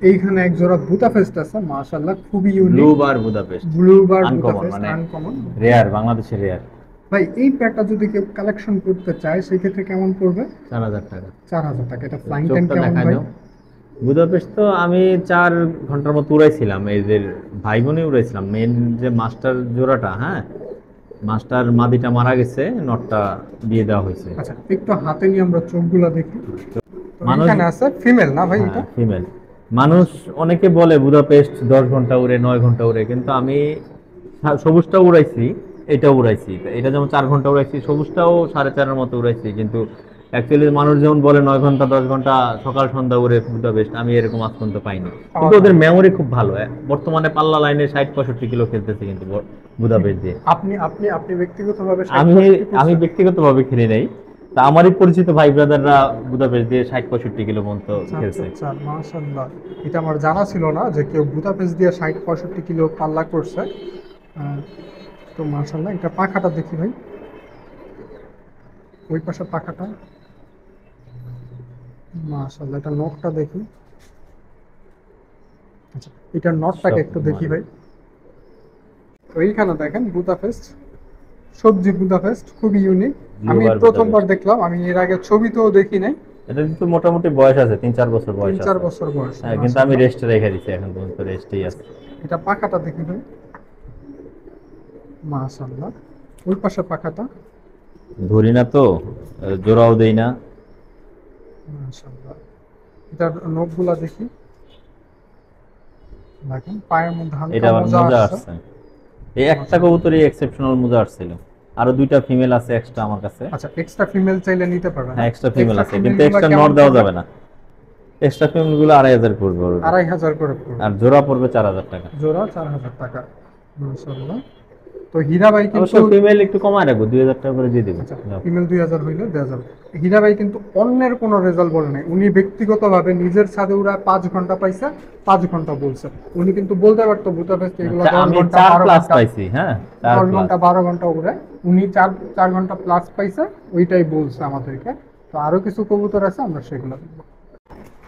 Speaker 1: এইখানে এক জোড়া বুদাপেস্ট আছে, মাশাআল্লাহ, খুবই
Speaker 2: blue
Speaker 1: unique.
Speaker 2: Bar Budapest,
Speaker 1: blue bar
Speaker 2: uncommon,
Speaker 1: Budapest,
Speaker 2: মানে
Speaker 1: আনকমন।
Speaker 2: রেয়ার, বাংলাদেশের রেয়ার।
Speaker 1: ভাই এই প্যাডটা যদি কেউ কালেকশন করতে চায় সেই ক্ষেত্রে কেমন পড়বে?
Speaker 2: 4000 টাকা।
Speaker 1: 4,000 টাকা। এটা ফ্লাইং টাইম
Speaker 2: চোখটা
Speaker 1: কেমন
Speaker 2: দেখা
Speaker 1: ভাই?
Speaker 2: দাও। বুদাপেস্ট তো আমি 4 ঘন্টার মতো উড়াইছিলাম, এই যে ভাই বোনই উড়াইছিলাম। মেন যে মাস্টার জোড়াটা, হ্যাঁ, মাস্টার মাদিটা মারা গেছে, নটটা দিয়ে দেওয়া হয়েছে।
Speaker 1: আচ্ছা, একটু হাতে নিয়ে আমরা চোখগুলা দেখি। তো
Speaker 2: মানুষ,
Speaker 1: এইখানে আছে ফিমেল না ভাই
Speaker 2: হ্যাঁ
Speaker 1: এটা?
Speaker 2: ফিমেল। মানুষ অনেকে বলে বুদাপেস্ট 10 ঘন্টা উড়ে, 9 ঘন্টা উড়ে, কিন্তু আমি সবুজটা উড়াইছি, এটা উড়াইছি। এটা যেমন 4 ঘন্টা উড়াইছি, সবুজটাও 4.5-এর মতো উড়াইছি। কিন্তু অ্যাকচুয়ালি মানুষ যেমন বলে 9 ঘন্টা 10 ঘন্টা সকাল সন্ধ্যা উড়ে বুদাপেস্ট, আমি এরকম আজ পর্যন্ত পাইনি।
Speaker 1: পাওয়া
Speaker 2: কিন্তু ওদের
Speaker 1: যায় না।
Speaker 2: মেমোরি খুব ভালো। বর্তমানে পাল্লা লাইনে 60-65 কিলো খেলতেছে কিন্তু বুদাপেস্ট দিয়ে।
Speaker 1: আপনি আপনি আপনি ব্যক্তিগতভাবে
Speaker 2: আমি
Speaker 1: 60-65
Speaker 2: আমি
Speaker 1: করছেন?
Speaker 2: ব্যক্তিগতভাবে খেলি নাই, তা আমারই পরিচিত ভাই ব্রাদাররা বুদাপেস্ট দিয়ে 60-65 কিলো পর্যন্ত
Speaker 1: আচ্ছা আচ্ছা
Speaker 2: খেলছে।
Speaker 1: আচ্ছা, মাশাআল্লাহ। এটা আমার জানা ছিল না যে কেউ বুদাপেস্ট দিয়ে 60-65 কিলো পাল্লা করছে। আহ, তো মাশাআল্লাহ, এটা পাখাটা দেখি ভাই। ওই পাশে পাখাটা, মাশাআল্লাহ। এটা নখটা দেখি। আচ্ছা, এটার নটটাকে
Speaker 2: সব
Speaker 1: একটু দেখি
Speaker 2: মানে
Speaker 1: ভাই। তো এইখানে দেখেন বুদাপেস্ট, সবজি বুদাপেস্ট, খুবই ইউনিক। আমি
Speaker 2: ব্লুবার
Speaker 1: প্রথমবার
Speaker 2: বুদাপেস্ট।
Speaker 1: দেখলাম, আমি এর আগে ছবিতেও দেখি নাই।
Speaker 2: এটা কিন্তু মোটামুটি বয়স আছে, 3-4 বছর বয়স
Speaker 1: 3-4
Speaker 2: আছে।
Speaker 1: বছর বয়স,
Speaker 2: হ্যাঁ, কিন্তু আমি
Speaker 1: মাশাআল্লাহ।
Speaker 2: রেস্টে রেখে দিচ্ছি, এখন পর্যন্ত রেস্টেই আছে।
Speaker 1: এটা পাখাটা দেখি ভাই। মাশাআল্লাহ, ওই পাশে পাখাটা।
Speaker 2: ধরি না তো, জোড়াও দেই না।
Speaker 1: মাশাআল্লাহ, এটার নখগুলা দেখি। দেখেন পায়ের মধ্যে
Speaker 2: এটা
Speaker 1: হালকা
Speaker 2: আবার
Speaker 1: মোজা
Speaker 2: মোজা
Speaker 1: আসছে।
Speaker 2: আসছে। এই একটা
Speaker 1: মাশাআল্লাহ।
Speaker 2: কবুতরই এক্সেপশনাল মোজা আসছিল। আরো 2টা ফিমেল আছে এক্সট্রা আমার কাছে।
Speaker 1: আচ্ছা, এক্সট্রা ফিমেল চাইলে নিতে পারবেন
Speaker 2: হ্যাঁ,
Speaker 1: না?
Speaker 2: এক্সট্রা ফিমেল
Speaker 1: এক্সট্রা
Speaker 2: আছে,
Speaker 1: ফিমেল
Speaker 2: কিন্তু
Speaker 1: গুলা
Speaker 2: এক্সট্রা নর
Speaker 1: কেমন
Speaker 2: দেওয়া
Speaker 1: পড়বে?
Speaker 2: যাবে না। এক্সট্রা ফিমেল গুলো 2500 পড়বে ওর।
Speaker 1: 2,500 করে পড়বে।
Speaker 2: আর জোড়া পড়বে 4000 টাকা।
Speaker 1: জোড়া 4,000 টাকা। মাশাআল্লাহ। তো হীরা ভাই
Speaker 2: অবশ্য
Speaker 1: কিন্তু,
Speaker 2: ফিমেল একটু কমায় রাখবো, 2000 টাকা করে দিয়ে দেবো।
Speaker 1: আচ্ছা, ফিমেল 2,000 হইলে দেওয়া যাবে। হীরা ভাই কিন্তু অন্যের কোনো রেজাল্ট বলে নাই, উনি ব্যক্তিগতভাবে নিজের ছাদে উড়ায় 5 ঘন্টা পাইছে, 5 ঘন্টা বলছে। উনি কিন্তু বলতে পারতো বুদাপেস্ট এগুলো 10
Speaker 2: আমি
Speaker 1: ঘন্টা
Speaker 2: 4
Speaker 1: 12
Speaker 2: প্লাস
Speaker 1: ঘন্টা
Speaker 2: পাইছি, হ্যাঁ 4
Speaker 1: 10
Speaker 2: প্লাস।
Speaker 1: ঘন্টা 12 ঘন্টা উড়ে। উনি 4 ঘন্টা প্লাস পাইছে, ওইটাই বলছে আমাদেরকে। তো আরো কিছু কবুতর আছে, আমরা সেগুলো দেখবো।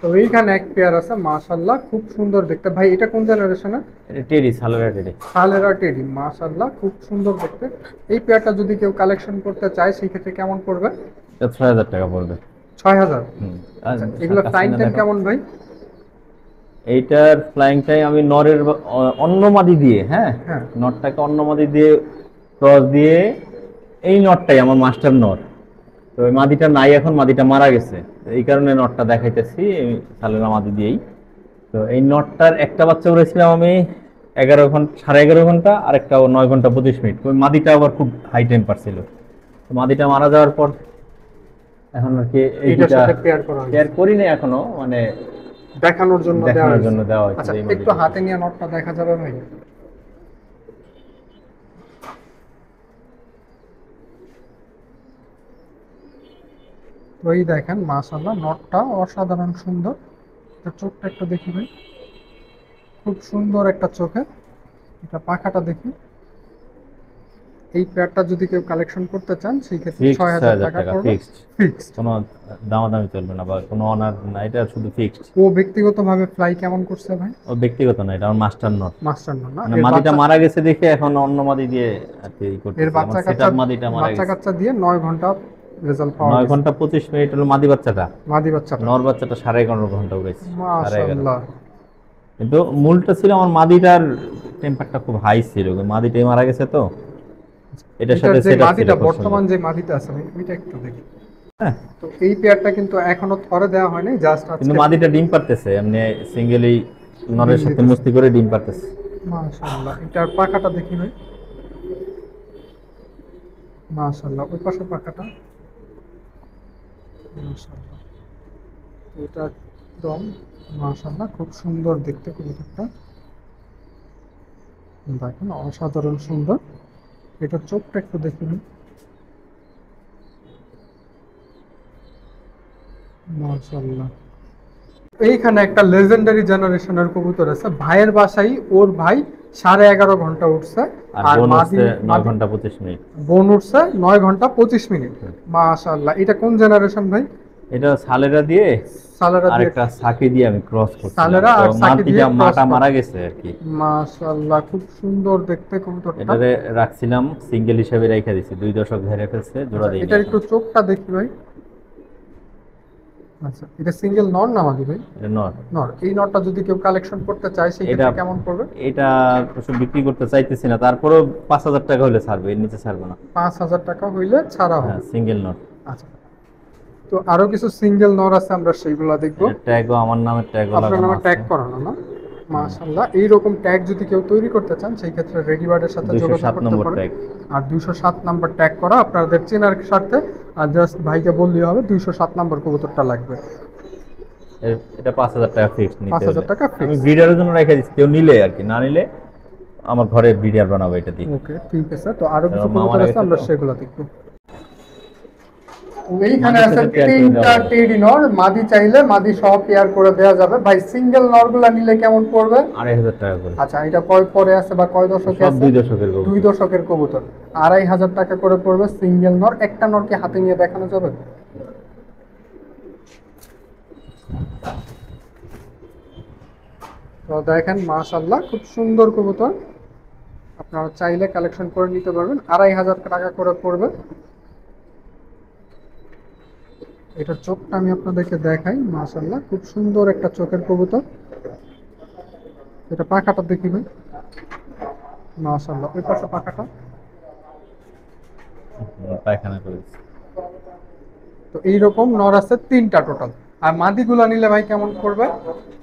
Speaker 1: তো এইখানে এক পেয়ার আছে, মাশাআল্লাহ, খুব সুন্দর দেখতে। ভাই এটা কোন জেনারেশনের?
Speaker 2: এটা টেডি, সালোয়ার টেডি।
Speaker 1: সালেরা টেডি, মাশাআল্লাহ, খুব সুন্দর দেখতে। এই পেয়ারটা যদি কেউ কালেকশন করতে চায় সেই ক্ষেত্রে কেমন পড়বে?
Speaker 2: এটা 6000 টাকা পড়বে।
Speaker 1: 6,000।
Speaker 2: হুম। আর
Speaker 1: আচ্ছা, এগুলো ফ্লাইং
Speaker 2: কাছে না
Speaker 1: টাইম
Speaker 2: দেখো।
Speaker 1: কেমন ভাই?
Speaker 2: এইটার ফ্লাইং টাইম আমি নরের অন্য মাদি দিয়ে, হ্যাঁ,
Speaker 1: হ্যাঁ।
Speaker 2: নটটাকে অন্য মাদি দিয়ে ক্রস দিয়ে, এই নটটাই আমার মাস্টার নট। তো ওই মাদিটা নাই এখন, মাদিটা মারা গেছে। এই কারণে নটটা দেখাইতেছি, সালেরা মাদি দিয়েই। তো এই নটটার একটা বাচ্চা উড়েছিলাম আমি 11 ঘন্টা 11.5 ঘন্টা, আর একটা 9 ঘন্টা 25 মিনিট। ওই মাদিটা আবার খুব হাই টেম্পার ছিল, তো মাদিটা মারা যাওয়ার পর এখন আর কি এই
Speaker 1: এটার
Speaker 2: দুটা
Speaker 1: সাথে পেয়ার করা
Speaker 2: কেয়ার
Speaker 1: হয়েছে
Speaker 2: করিনি এখনো, মানে
Speaker 1: দেখানোর জন্য দেওয়া
Speaker 2: দেখানোর
Speaker 1: হয়েছে।
Speaker 2: জন্য দেওয়া হয়েছে
Speaker 1: আচ্ছা
Speaker 2: যে এই
Speaker 1: একটু
Speaker 2: মাদিটা।
Speaker 1: হাতে নিয়ে নটটা দেখা যাবে ভাই? তো এই দেখেন মাশাআল্লাহ নটটা অসাধারণ সুন্দর। এটা চোখটা একটু দেখি ভাই, খুব সুন্দর একটা চোখে। এটা পাখাটা দেখি। এই পেয়ারটা যদি কেউ কালেকশন করতে চান সেই ক্ষেত্রে
Speaker 2: ফিক্সড
Speaker 1: 6,000
Speaker 2: 6,000
Speaker 1: টাকা
Speaker 2: টাকা
Speaker 1: পড়বে
Speaker 2: ফিক্সড,
Speaker 1: ফিক্সড।
Speaker 2: কোনো দামাদামি চলবে না বা কোনো অনার না, এটা শুধু ফিক্সড।
Speaker 1: ও ব্যক্তিগতভাবে ফ্লাই কেমন করছে ভাই?
Speaker 2: ও ব্যক্তিগত না, এটা আমার মাস্টার নট।
Speaker 1: মাস্টার না
Speaker 2: মানে
Speaker 1: এর
Speaker 2: মাদিটা
Speaker 1: বাচ্চা,
Speaker 2: মারা গেছে দেখে এখন অন্য মাদি দিয়ে আর কি
Speaker 1: এর
Speaker 2: করতেছি, আমার
Speaker 1: বাচ্চা কাচ্চা,
Speaker 2: সেটআপ মাদিটা মারা
Speaker 1: বাচ্চা
Speaker 2: গেছে।
Speaker 1: কাচ্চা দিয়ে 9 ঘন্টা রেজাল্ট পাওয়া
Speaker 2: নয়
Speaker 1: গেছে।
Speaker 2: ঘন্টা 25 মিনিট হলো মাদি বাচ্চাটা।
Speaker 1: মাদি বাচ্চাটা
Speaker 2: নর বাচ্চাটা 11.5 ঘন্টা উড়েছে, 11.5।
Speaker 1: মাশাআল্লাহ।
Speaker 2: কিন্তু মূলটা ছিল আমার মাদিটার টেম্পারটা খুব হাই ছিল, মাদিটাই মারা গেছে তো এটার
Speaker 1: এটার
Speaker 2: সাথে
Speaker 1: যে
Speaker 2: সেটআপ ছিল
Speaker 1: মাদিটা,
Speaker 2: খুব সুন্দর।
Speaker 1: বর্তমান যে মাদিটা আছে ভাই ওইটা একটু দেখি।
Speaker 2: হ্যাঁ,
Speaker 1: তো এই পেয়ারটা কিন্তু এখনো থরে দেওয়া হয়নি, জাস্ট
Speaker 2: কিন্তু
Speaker 1: আজকে
Speaker 2: মাদিটা ডিম পারতেছে এমনি সিঙ্গেলি, নরের
Speaker 1: ডিম
Speaker 2: সাথে
Speaker 1: দিতেছে।
Speaker 2: মস্তি করে ডিম পারতেছে।
Speaker 1: মাশাআল্লাহ। এটার পাখাটা দেখি ভাই। মাশাআল্লাহ ওই পাশে পাখাটা। মাশাআল্লাহ। এটা একদম মাশাআল্লাহ খুব সুন্দর দেখতে কবুতরটা। দেখেন অসাধারণ সুন্দর। এটার চোখটা একটু দেখি ভাই। মাশাআল্লাহ। এইখানে একটা লেজেন্ডারি জেনারেশনের কবুতর আছে ভাইয়ের বাসায়, ওর ভাই 11.5 ঘন্টা উঠছে।
Speaker 2: আর
Speaker 1: আর
Speaker 2: বোন
Speaker 1: মাদি
Speaker 2: হচ্ছে নয়
Speaker 1: মাদি
Speaker 2: ঘন্টা 25 মিনিট।
Speaker 1: বোন উঠছে 9 ঘন্টা 25 মিনিট। মাশাআল্লাহ। এটা কোন জেনারেশন ভাই?
Speaker 2: এটা সালেরা দিয়ে
Speaker 1: সালারা
Speaker 2: আর
Speaker 1: দিয়ে,
Speaker 2: একটা সাকি দিয়ে আমি ক্রস করছিলাম,
Speaker 1: সালেরা
Speaker 2: তো
Speaker 1: আর সাকি দিয়ে ক্রস
Speaker 2: মাটা
Speaker 1: করা।
Speaker 2: মারা গেছে আর কি।
Speaker 1: মাশাআল্লাহ খুব সুন্দর দেখতে কবুতরটা।
Speaker 2: এটারে রাখছিলাম সিঙ্গেল হিসেবে রেখে দিছি, 2 দশক ধরে ফেলছে, জোড়া
Speaker 1: আচ্ছা,
Speaker 2: দিইনি
Speaker 1: এটার
Speaker 2: এখন।
Speaker 1: একটু চোখটা দেখি ভাই। আচ্ছা এটা সিঙ্গেল নর না মাদি ভাই?
Speaker 2: এটা নর।
Speaker 1: নর। এই নরটা যদি কেউ কালেকশন করতে চায় সেই
Speaker 2: এটা
Speaker 1: ক্ষেত্রে কেমন পড়বে?
Speaker 2: এটা অবশ্য বিক্রি করতে চাইতেছি না, তারপরেও 5,000 টাকা হলে ছাড়বে, এর নিচে ছাড়বে না।
Speaker 1: 5,000 টাকা হইলে ছাড়া
Speaker 2: হ্যাঁ,
Speaker 1: হবে।
Speaker 2: Single not.
Speaker 1: আচ্ছা, তো আরো কিছু সিঙ্গেল নর আছে, আমরা সেইগুলা দেখবো।
Speaker 2: এটা ট্যাগও আমার নামের ট্যাগও
Speaker 1: আপনার
Speaker 2: লাগানো
Speaker 1: নামে
Speaker 2: আছে।
Speaker 1: ট্যাগ করানো না? মাশাআল্লাহ। এইরকম ট্যাগ যদি কেউ তৈরি করতে চান সেই ক্ষেত্রে রেডি বার্ডের সাথে যোগাযোগ
Speaker 2: 207
Speaker 1: করতে
Speaker 2: নম্বর
Speaker 1: পারেন।
Speaker 2: ট্যাগ।
Speaker 1: আর 207 নাম্বার ট্যাগ করা আপনাদের চেনার স্বার্থে। আর জাস্ট ভাইকে বললেই হবে 207 নাম্বার কবুতরটা লাগবে।
Speaker 2: এটা 5,000 টাকা ফিক্সড নিতে
Speaker 1: 5,000
Speaker 2: হলে।
Speaker 1: টাকা
Speaker 2: আমি
Speaker 1: ফিক্স।
Speaker 2: ব্রিডারের জন্য রেখে দিচ্ছি, কেউ নিলে আর কি, না নিলে আমার ঘরে ব্রিডার বানাবো এটা দিয়ে।
Speaker 1: ওকে ঠিক আছে, তো আরো কিছু
Speaker 2: মা
Speaker 1: কবুতর
Speaker 2: মারা
Speaker 1: আছে
Speaker 2: গেছে
Speaker 1: আমরা
Speaker 2: তো।
Speaker 1: সেগুলো দেখবো। তো এইখানে
Speaker 2: মাদির
Speaker 1: আছে
Speaker 2: সাথে পেয়ার করে
Speaker 1: 3টা
Speaker 2: দেওয়া যাবে।
Speaker 1: টেডি নর, মাদি চাইলে মাদি সহ পেয়ার করে দেওয়া যাবে। ভাই সিঙ্গেল নরগুলা নিলে কেমন পড়বে?
Speaker 2: 2,500 টাকা করে।
Speaker 1: আচ্ছা এটা কয় পরে আছে বা কয় দশকে
Speaker 2: সব
Speaker 1: আছে?
Speaker 2: 2 দশকের গরু।
Speaker 1: 2 দশকের কবুতর। 2,500 টাকা করে পড়বে সিঙ্গেল নর। একটা নর কি হাতে নিয়ে দেখানো যাবে? তো দেখেন মাশাআল্লাহ খুব সুন্দর কবুতর, আপনারা চাইলে কালেকশন করে নিতে পারবেন। 2,500 টাকা করে পড়বে। এটার চোখটা আমি আপনাদেরকে দেখাই। মাশাআল্লাহ খুব সুন্দর একটা চোখের কবুতর। এটা পাখাটা দেখি ভাই। মাশাআল্লাহ ওই পাশে পাখাটা।
Speaker 2: পায়খানা করেছি।
Speaker 1: তো এইরকম নর আছে 3টা টোটাল। আর মাদিগুলা নিলে ভাই কেমন পড়বে?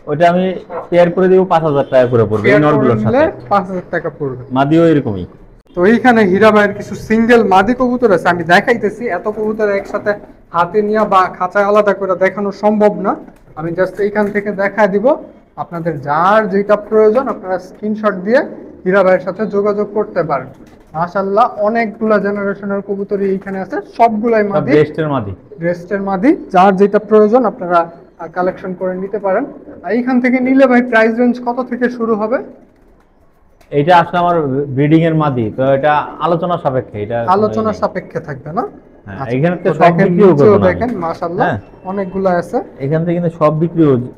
Speaker 2: ওইটা আমি পেয়ার করে দিব, 5,000 টাকা করে পড়বে এই
Speaker 1: পেয়ার করে
Speaker 2: নরগুলোর
Speaker 1: নিলে
Speaker 2: সাথে।
Speaker 1: 5,000 টাকা পড়বে।
Speaker 2: মাদিও এরকমই।
Speaker 1: তো এইখানে হীরা ভাইয়ের কিছু সিঙ্গেল মাদি কবুতর আছে, আমি দেখাইতেছি। এত কবুতর একসাথে হাতে নিয়ে বা খাঁচায় আলাদা করে দেখানো সম্ভব না। আমি জাস্ট এইখান থেকে দেখায় দিব। আপনাদের যার যেটা প্রয়োজন আপনারা স্ক্রিনশট দিয়ে হীরা ভাইয়ের সাথে যোগাযোগ করতে পারেন। মাশাআল্লাহ অনেকগুলা জেনারেশনের কবুতরই এইখানে আছে, সবগুলাই
Speaker 2: সব
Speaker 1: মাদি,
Speaker 2: রেস্টের মাদি।
Speaker 1: রেস্টের মাদি। যার যেটা প্রয়োজন আপনারা কালেকশন করে নিতে পারেন। আর এইখান থেকে নিলে ভাই প্রাইস রেঞ্জ কত থেকে শুরু হবে?
Speaker 2: এইটা আসলে আমার ব্রিডিং এর মাদি, তো এটা আলোচনা সাপেক্ষে, এটা কোনো
Speaker 1: আলোচনা
Speaker 2: ই নেই।
Speaker 1: সাপেক্ষে থাকবে না?
Speaker 2: হ্যাঁ,
Speaker 1: আচ্ছা,
Speaker 2: এখানে তো
Speaker 1: তো
Speaker 2: সব
Speaker 1: দেখেন
Speaker 2: বিক্রিও
Speaker 1: নিচেও
Speaker 2: করবো না আমি।
Speaker 1: দেখেন মাশাআল্লাহ
Speaker 2: হ্যাঁ,
Speaker 1: অনেকগুলো আছে।
Speaker 2: এখান থেকে কিন্তু সব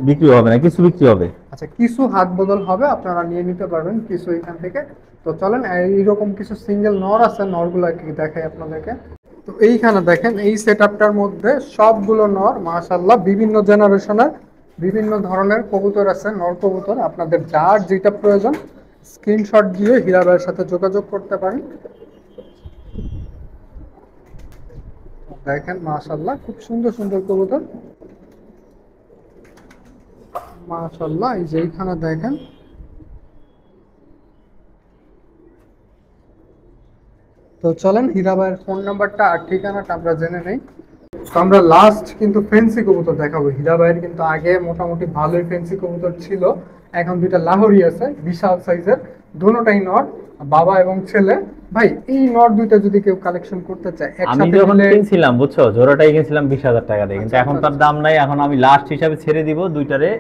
Speaker 2: বিক্রি হবে না, কিছু বিক্রি হবে।
Speaker 1: আচ্ছা কিছু হাত বদল হবে, আপনারা নিয়ে নিতে পারবেন কিছু এখান থেকে। তো চলেন এইরকম কিছু সিঙ্গেল নর আছে, নরগুলো কি দেখাই আপনাদেরকে। তো এইখানে দেখেন এই সেটআপটার মধ্যে সবগুলো নর মাশাআল্লাহ, বিভিন্ন জেনারেশনের বিভিন্ন ধরনের কবুতর আছে, নর কবুতর। আপনাদের যার যেটা প্রয়োজন স্ক্রিনশট দিয়ে হীরা ভাইয়ের সাথে যোগাযোগ করতে পারেন। দেখেন মাশাআল্লাহ খুব সুন্দর সুন্দর কবুতর। মাশাআল্লাহ এই যে এইখানে দেখেন তো চলেন হীরা ভাইয়ের ফোন নাম্বারটা আর ঠিকানাটা আমরা জেনে নেই। তো আমরা লাস্ট কিন্তু ফেন্সি কবুতর দেখাবো। হীরা ভাইয়ের কিন্তু আগে মোটামুটি ভালোই ফেন্সি কবুতর ছিল, এখন দুইটা লাহোরি আছে বিশাল সাইজের, দুটোটাই নর, বাবা এবং ছেলে। ভাই এই নর দুইটা যদি কেউ কালেকশন করতে চায়
Speaker 2: আমি
Speaker 1: একসাথে
Speaker 2: যখন
Speaker 1: নিলে,
Speaker 2: কিনছিলাম বুঝছো, জোড়াটাই কিনছিলাম 20,000 টাকা দিয়ে, কিন্তু
Speaker 1: আচ্ছা,
Speaker 2: এখন
Speaker 1: আচ্ছা,
Speaker 2: তার দাম নাই। এখন আমি লাস্ট হিসাবে ছেড়ে দিব দুইটারে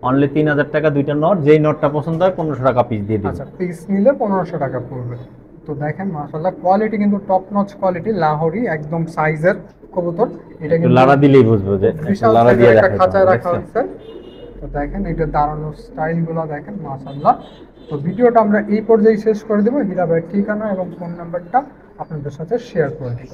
Speaker 2: অনলি 3,000 টাকা, দুইটা নট, যেই নটটা পছন্দ হয় 1500 টাকা পিস দিয়ে দিব।
Speaker 1: আচ্ছা পিস নিলে 1500 টাকা পড়বে। তো দেখেন মাশাআল্লাহ কোয়ালিটি কিন্তু টপ নচ কোয়ালিটি, লাহোরি একদম সাইজের কবুতর। এটা
Speaker 2: একটু
Speaker 1: কিন্তু
Speaker 2: লাড়া দিলেই বুঝবো যে একটা
Speaker 1: বিশাল
Speaker 2: লাড়া
Speaker 1: সাইজের
Speaker 2: দিয়ে
Speaker 1: একটা
Speaker 2: দেখাই
Speaker 1: খাঁচায়
Speaker 2: তোমাকে,
Speaker 1: রাখা
Speaker 2: দেখছো?
Speaker 1: হয়েছে। তো দেখেন এটা দাঁড়ানো স্টাইল গুলো দেখেন মাশাআল্লাহ। তো ভিডিওটা আমরা এই পর্যায়ে শেষ করে দেবো। হীরা ভাইয়ের ঠিকানা এবং ফোন নাম্বারটা আপনাদের সাথে শেয়ার করে দিব।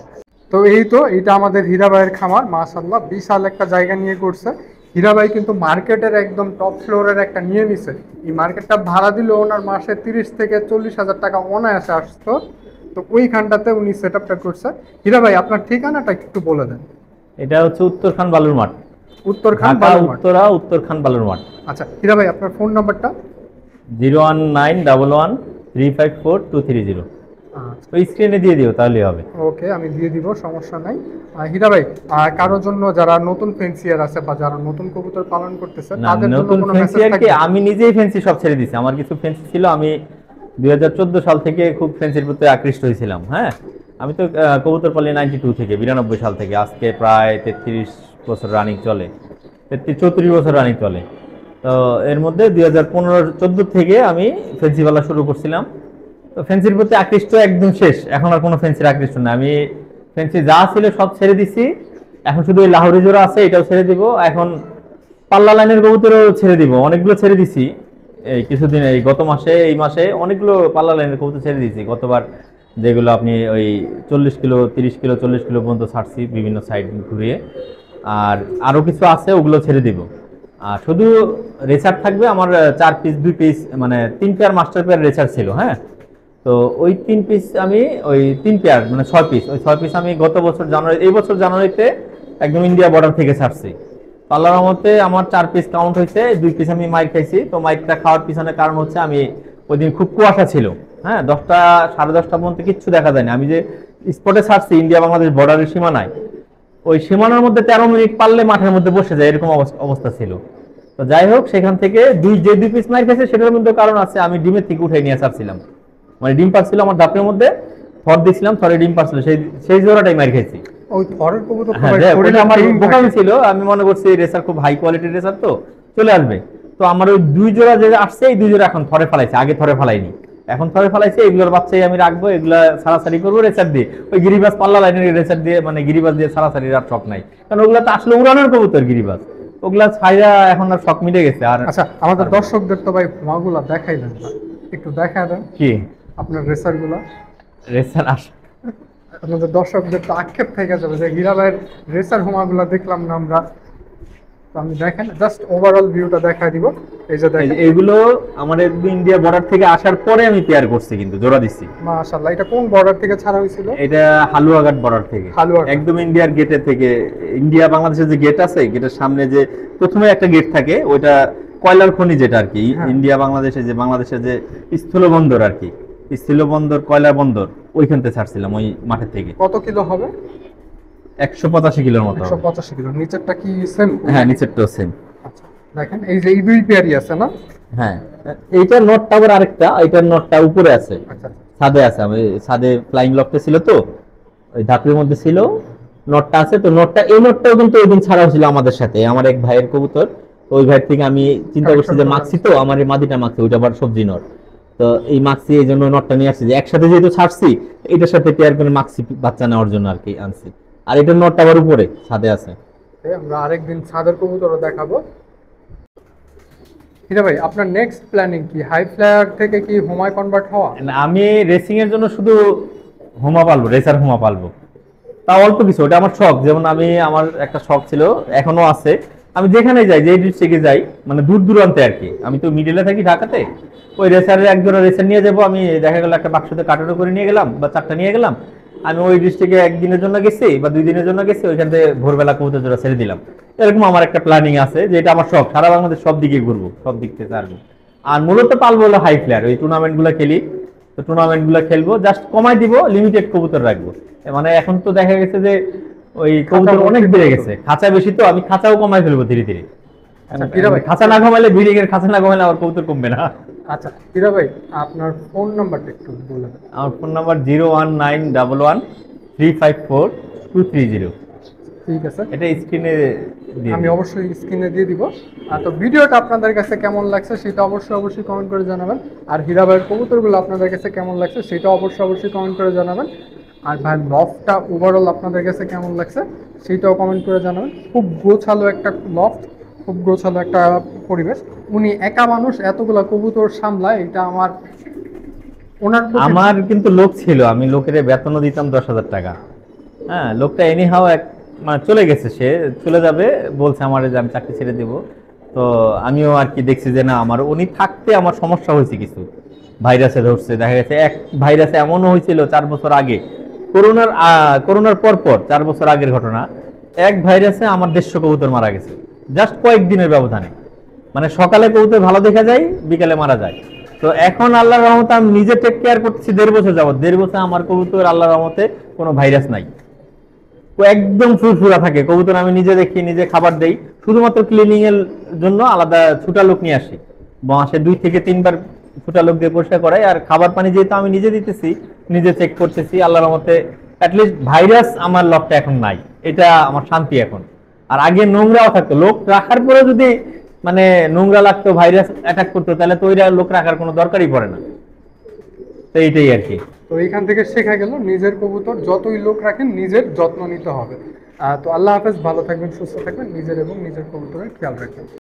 Speaker 1: তো এই তো এটা আমাদের হীরা ভাইয়ের খামার, মাশাআল্লাহ বিশাল একটা জায়গা নিয়ে করছে। হীরা ভাই কিন্তু মার্কেটের একদম টপ ফ্লোরের একটা নিয়ে নিছে। এই মার্কেটটা ভাড়া দিলে ওনার মাসে 30 থেকে 40,000 টাকা অনায়াসে আসতো। তো ওইখানটাতে উনি সেট আপটা করছে। হীরা ভাই আপনার ঠিকানাটা একটু বলে দেন।
Speaker 2: এটা হচ্ছে উত্তরখান বালুর মাঠ,
Speaker 1: উত্তরখান
Speaker 2: ঢাকা
Speaker 1: বালুরমাঠ।
Speaker 2: উত্তরখান বালুর মাঠ।
Speaker 1: আচ্ছা হীরা ভাই আপনার ফোন নাম্বারটা।
Speaker 2: 01911354230।
Speaker 1: আচ্ছা
Speaker 2: ওই স্ক্রিনে দিয়ে দিও তাহলেই হবে।
Speaker 1: ওকে আমি দিয়ে দিব, সমস্যা নাই। হীরা ভাই কারোর জন্য যারা নতুন ফেন্সিয়ার আছে বা যারা নতুন কবুতর পালন করতেছে
Speaker 2: না,
Speaker 1: তাদের জন্য
Speaker 2: নতুন
Speaker 1: কোনো
Speaker 2: ফেন্সি
Speaker 1: মেসেজ
Speaker 2: আর কি,
Speaker 1: থাকবে?
Speaker 2: আমি নিজেই ফেন্সি সব ছেড়ে দিছি। আমার কিছু ফেন্সি ছিল, আমি 2014 সাল থেকে খুব ফেন্সির প্রতি আকৃষ্ট হয়েছিলাম। হ্যাঁ, আমি তো কবুতর পালি 92 থেকে, 92 সাল থেকে, আজকে প্রায় 33 বছর রানিং চলে, 34 বছর রানিং চলে। তো এর মধ্যে 2015-14 থেকে আমি ফেন্সি পালা শুরু করছিলাম। তো ফেন্সির প্রতি আকৃষ্ট একদম শেষ, এখন আর কোনো ফেন্সির আকৃষ্ট না। আমি ফেন্সি যা ছিল সব ছেড়ে দিছি, এখন শুধু এই লাহোরি জোড়া আছে, এটাও ছেড়ে দিব। এখন পাল্লা লাইনের কবুতরও ছেড়ে দিব, অনেকগুলো ছেড়ে দিছি এই কিছুদিন, এই গত মাসে, এই মাসে অনেকগুলো পাল্লা লাইনের কবুতর ছেড়ে দিয়েছি। গতবার যেগুলো আপনি ওই 40 কিলো, 30 কিলো, 40 কিলো পর্যন্ত ছাড়ছি বিভিন্ন সাইড ঘুরিয়ে, আর আরও কিছু আছে, ওগুলো ছেড়ে দিব। আর শুধু রেসার থাকবে আমার 4 পিস, 2 পিস, মানে 3 পেয়ার মাস্টার পেয়ার রেসার ছিল। হ্যাঁ, তো ওই 3 পিস আমি, ওই 3 পেয়ার মানে 6 পিস, ওই 6 পিস আমি গত বছর জানুয়ারি, এই বছর জানুয়ারিতে একদম ইন্ডিয়া বর্ডার থেকে ছাড়ছি। আল্লাহর রহমতে আমার 4 পিস কাউন্ট হয়েছে, 2 পিস আমি মাইক খাইছি। তো মাইকটা খাওয়ার পিছনে কারণ হচ্ছে আমি ওই দিন খুব কুয়াশা ছিল। হ্যাঁ, 10টা, 10:30টা পর্যন্ত কিচ্ছু দেখা যায়নি। আমি যে স্পটে ছাড়ছি ইন্ডিয়া বাংলাদেশ বর্ডারের সীমানায়, ওই সীমানার মধ্যে 13 মিনিট পারলে মাঠের মধ্যে বসে যায়, এরকম অবস্থা ছিল। তো যাই হোক, সেখান থেকে যে 2 পিস মাইক খাইছে সেটার মধ্যে কারণ আছে, আমি ডিমের থেকে উঠে নিয়ে ছাড়ছিলাম। মানে ডিম পাচ্ছিল আমার ধাপের মধ্যে, থর দিছিলাম, থরে ডিম পাচ্ছিল, সেই জোড়াটাই মার খেয়েছি।
Speaker 1: ওই থরের কবুতর তো
Speaker 2: হ্যাঁ,
Speaker 1: ভাই
Speaker 2: যাই হোক,
Speaker 1: শরীরে
Speaker 2: ওটা আমার
Speaker 1: pain
Speaker 2: বোকামি
Speaker 1: থাকে।
Speaker 2: ছিল। আমি মনে করছি রেসার খুব হাই কোয়ালিটির রেসার, তো চলে আসবে। তো আমার ওই 2 জোড়া যে আসছে, এই 2 জোড়া এখন থরে ফেলাইছে, আগে থরে ফেলাইনি, এখন থরে ফেলাইছে। এগুলোর বাচ্চাই আমি রাখবো, এগুলা সারাসারি করবো রেসার দিয়ে, ওই গিরিবাজ পাল্লা লাইনের রেসার দিয়ে, মানে গিরিবাজ দিয়ে সারাসারির আর শখ নাই, কারণ ওগুলা তো আসলে উড়ানোর কবুতর গিরিবাজ, ওগুলা ছাইরা এখন আর শখ মিটে গেছে। আর
Speaker 1: আচ্ছা আমাদের দর্শকদের তো ভাই হুমাগুলা দেখাই দেন না, একটু দেখা দেন
Speaker 2: কি
Speaker 1: আপনার রেসার গুলা।
Speaker 2: রেসার
Speaker 1: আপনাদের দর্শকদের তো আক্ষেপ থেকে যাবে যে হীরা ভাইয়ের রেসার হুমাগুলা দেখলাম না আমরা। তো আমি দেখেন জাস্ট ওভারঅল ভিউটা দেখাই দিব। এই যে দেখেন
Speaker 2: এগুলো আমার একদম ইন্ডিয়া বর্ডার থেকে আসার পরে আমি পেয়ার করছি, কিন্তু জোড়া দিচ্ছি।
Speaker 1: মাশাআল্লাহ, এটা কোন বর্ডার থেকে ছাড়া হয়েছিল?
Speaker 2: এটা হালুয়াঘাট বর্ডার থেকে,
Speaker 1: হালুয়াঘাট।
Speaker 2: একদম ইন্ডিয়ার গেটের থেকে। ইন্ডিয়া বাংলাদেশের যে গেট আছে, গেটের সামনে যে প্রথমে একটা গেট থাকে, ওইটা কয়লার খনি, যেটা আর কি
Speaker 1: হ্যাঁ।
Speaker 2: ইন্ডিয়া বাংলাদেশে যে বাংলাদেশের যে স্থল বন্দর আর কি, স্থল বন্দর, কয়লা বন্দর, ওইখান থেকে ছাড়ছিলাম, ওই মাঠের থেকে।
Speaker 1: কত কিলো হবে?
Speaker 2: 185 কিলোর মতো হবে।
Speaker 1: 185 কিলো। নিচেরটা কি সেম?
Speaker 2: হ্যাঁ, নিচেরটাও সেম।
Speaker 1: আচ্ছা দেখেন এই যে এই 2 পেয়ারই আছে না?
Speaker 2: হ্যাঁ, এইটার নটটা আবার আরেকটা, এইটার নটটা উপরে আছে,
Speaker 1: আচ্ছা
Speaker 2: ছাদে আছে। আমি ছাদে ফ্লাইং লফটে ছিল, তো ওই ধাপের মধ্যে ছিল, নটটা আছে। তো নটটা, এই নটটাও কিন্তু ওই দিন ছাড়াও ছিল আমাদের সাথে, আমার এক ভাইয়ের কবুতর। তো ওই ভাইয়ের থেকে আমি চিন্তা করছি যে মাক্সি, তো আমার এই মাদিটা মাক্সি, ওইটা আবার সবজি নট। তো এই মাক্সি, এই জন্য নটটা নিয়ে আসছি, যে একসাথে যেহেতু ছাড়ছি, এটার সাথে পেয়ার করে মাক্সি বাচ্চা নেওয়ার জন্য আর কি আনছি। আর এটার নটটা আবার উপরে ছাদে আছে।
Speaker 1: আমরা আরেকদিন ছাদের কবুতরও দেখাবো। হীরা ভাই আপনার নেক্সট প্ল্যানিং কি? হাই ফ্লায়ার থেকে কি হোমায় কনভার্ট হওয়া?
Speaker 2: আমি রেসিং এর জন্য শুধু হোমা পালবো, রেসার হোমা পালবো, তা অল্প কিছু। ওটা আমার শখ, যেমন আমার একটা শখ ছিল, এখনো আছে। আমি যেখানে যাই, যে ডিস্ট্রিক্টে যাই, মানে দূর দূরান্তে আর কি, আমি তো মিডিলে থাকি ঢাকাতে, ওই রেসারের একজোড়া রেসার নিয়ে যাবো আমি। দেখা গেল একটা বাক্সতে কাটারো করে নিয়ে গেলাম, বা 4টা নিয়ে গেলাম। আমি ওই ডিস্ট্রিক্টে একদিনের জন্য গেছি বা 2 দিনের জন্য গেছি, ওইখান থেকে ভোরবেলা কবুতর জোড়া ছেড়ে দিলাম। এরকম আমার একটা প্ল্যানিং আছে, যে এটা আমার শখ, সারা বাংলাদেশ সব দিকে ঘুরবো, সব দিক থেকে ছাড়বো। আর মূলত পালবো হলো হাই ফ্লায়ার, ওই টুর্নামেন্ট গুলো খেলি, তো টুর্নামেন্টগুলো খেলবো, জাস্ট কমাই দিব, লিমিটেড কবুতর রাখবো। মানে এখন তো দেখা গেছে যে ওই কবুতর অনেক বেড়ে গেছে, খাঁচা বেশি, তো আমি খাঁচাও কমাই ফেলবো ধীরে ধীরে।
Speaker 1: আচ্ছা হীরা ভাই,
Speaker 2: খাঁচা না কমাইলে, ব্রিডিং এর খাঁচা না কমাইলে আমার কবুতর কমবে না।
Speaker 1: আচ্ছা হীরা ভাই, আপনার ফোন নাম্বারটা একটু বলে দেন।
Speaker 2: আমার ফোন নাম্বার 01911354230।
Speaker 1: ঠিক আছে,
Speaker 2: এটা স্ক্রিনে দিয়ে
Speaker 1: আমি
Speaker 2: দিন।
Speaker 1: অবশ্যই স্ক্রিনে দিয়ে দিব। তো ভিডিওটা আপনাদের কাছে কেমন লাগছে সেটা অবশ্যই কমেন্ট করে জানাবেন। আর হীরা ভাইয়ের কবুতরগুলো আপনাদের কাছে কেমন লাগছে সেটা অবশ্যই কমেন্ট করে জানাবেন। আর ভাই লফটটা ওভারঅল আপনাদের কাছে কেমন লাগছে সেটাও কমেন্ট করে জানাবেন। খুব গোছালো একটা লফট, খুব গোছালো একটা পরিবেশ। উনি একা মানুষ এতগুলা কবুতর সামলায়, এটা আমার ওনার প্রতি
Speaker 2: আমার কিন্তু লোক ছিল, আমি লোকের বেতনও দিতাম 10,000 টাকা। হ্যাঁ, লোকটা এনিহাও মানে চলে গেছে, সে চলে যাবে বলছে আমার, যে আমি চাকরি ছেড়ে দেব। তো আমিও আর কি দেখছি যে না, আমার উনি থাকতে আমার সমস্যা হয়েছে কিছু, ভাইরাসে ধরছে। দেখা গেছে এক ভাইরাসে এমনও হয়েছিল 4 বছর আগে, করোনার পর 4 বছর আগের ঘটনা। এক ভাইরাসে আমার 150 কবুতর মারা গেছে, জাস্ট কয়েকদিনের ব্যবধানে। মানে সকালে কবুতর ভালো দেখা যায়, বিকালে মারা যায়। তো এখন আল্লাহর রহমতে আমি নিজে টেক কেয়ার করতেছি 1.5 বছর যাবত। 1.5 বছর আমার কবুতর আল্লাহর রহমতে কোনো ভাইরাস নাই, ও একদম ফুরফুরা থাকে কবুতর। আমি নিজে দেখি, নিজে খাবার দেই, শুধুমাত্র ক্লিনিং এর জন্য আলাদা ছুটা লোক নিয়ে আসি, মাসে 2 থেকে 3 বার ছুটা লোক দিয়ে পরিষ্কার করাই। আর খাবার পানি যেহেতু আমি নিজে দিতেছি, নিজে চেক করতেছি, আল্লাহর রহমতে অ্যাটলিস্ট ভাইরাস আমার লকটা এখন নাই, এটা আমার শান্তি এখন। আর আগে নোংরাও থাকতো, লোক রাখার পরে যদি মানে নোংরা লাগতো, ভাইরাস অ্যাটাক করতো, তাহলে তো ওইটা লোক রাখার কোনো দরকারই পড়ে না। তো এইটাই আর কি।
Speaker 1: তো এইখান থেকে শেখা গেল নিজের কবুতর যতই লোক রাখেন নিজের যত্ন নিতে হবে। তো আল্লাহ হাফেজ, ভালো থাকবেন, সুস্থ থাকবেন, নিজের এবং নিজের কবুতরের খেয়াল রাখবেন।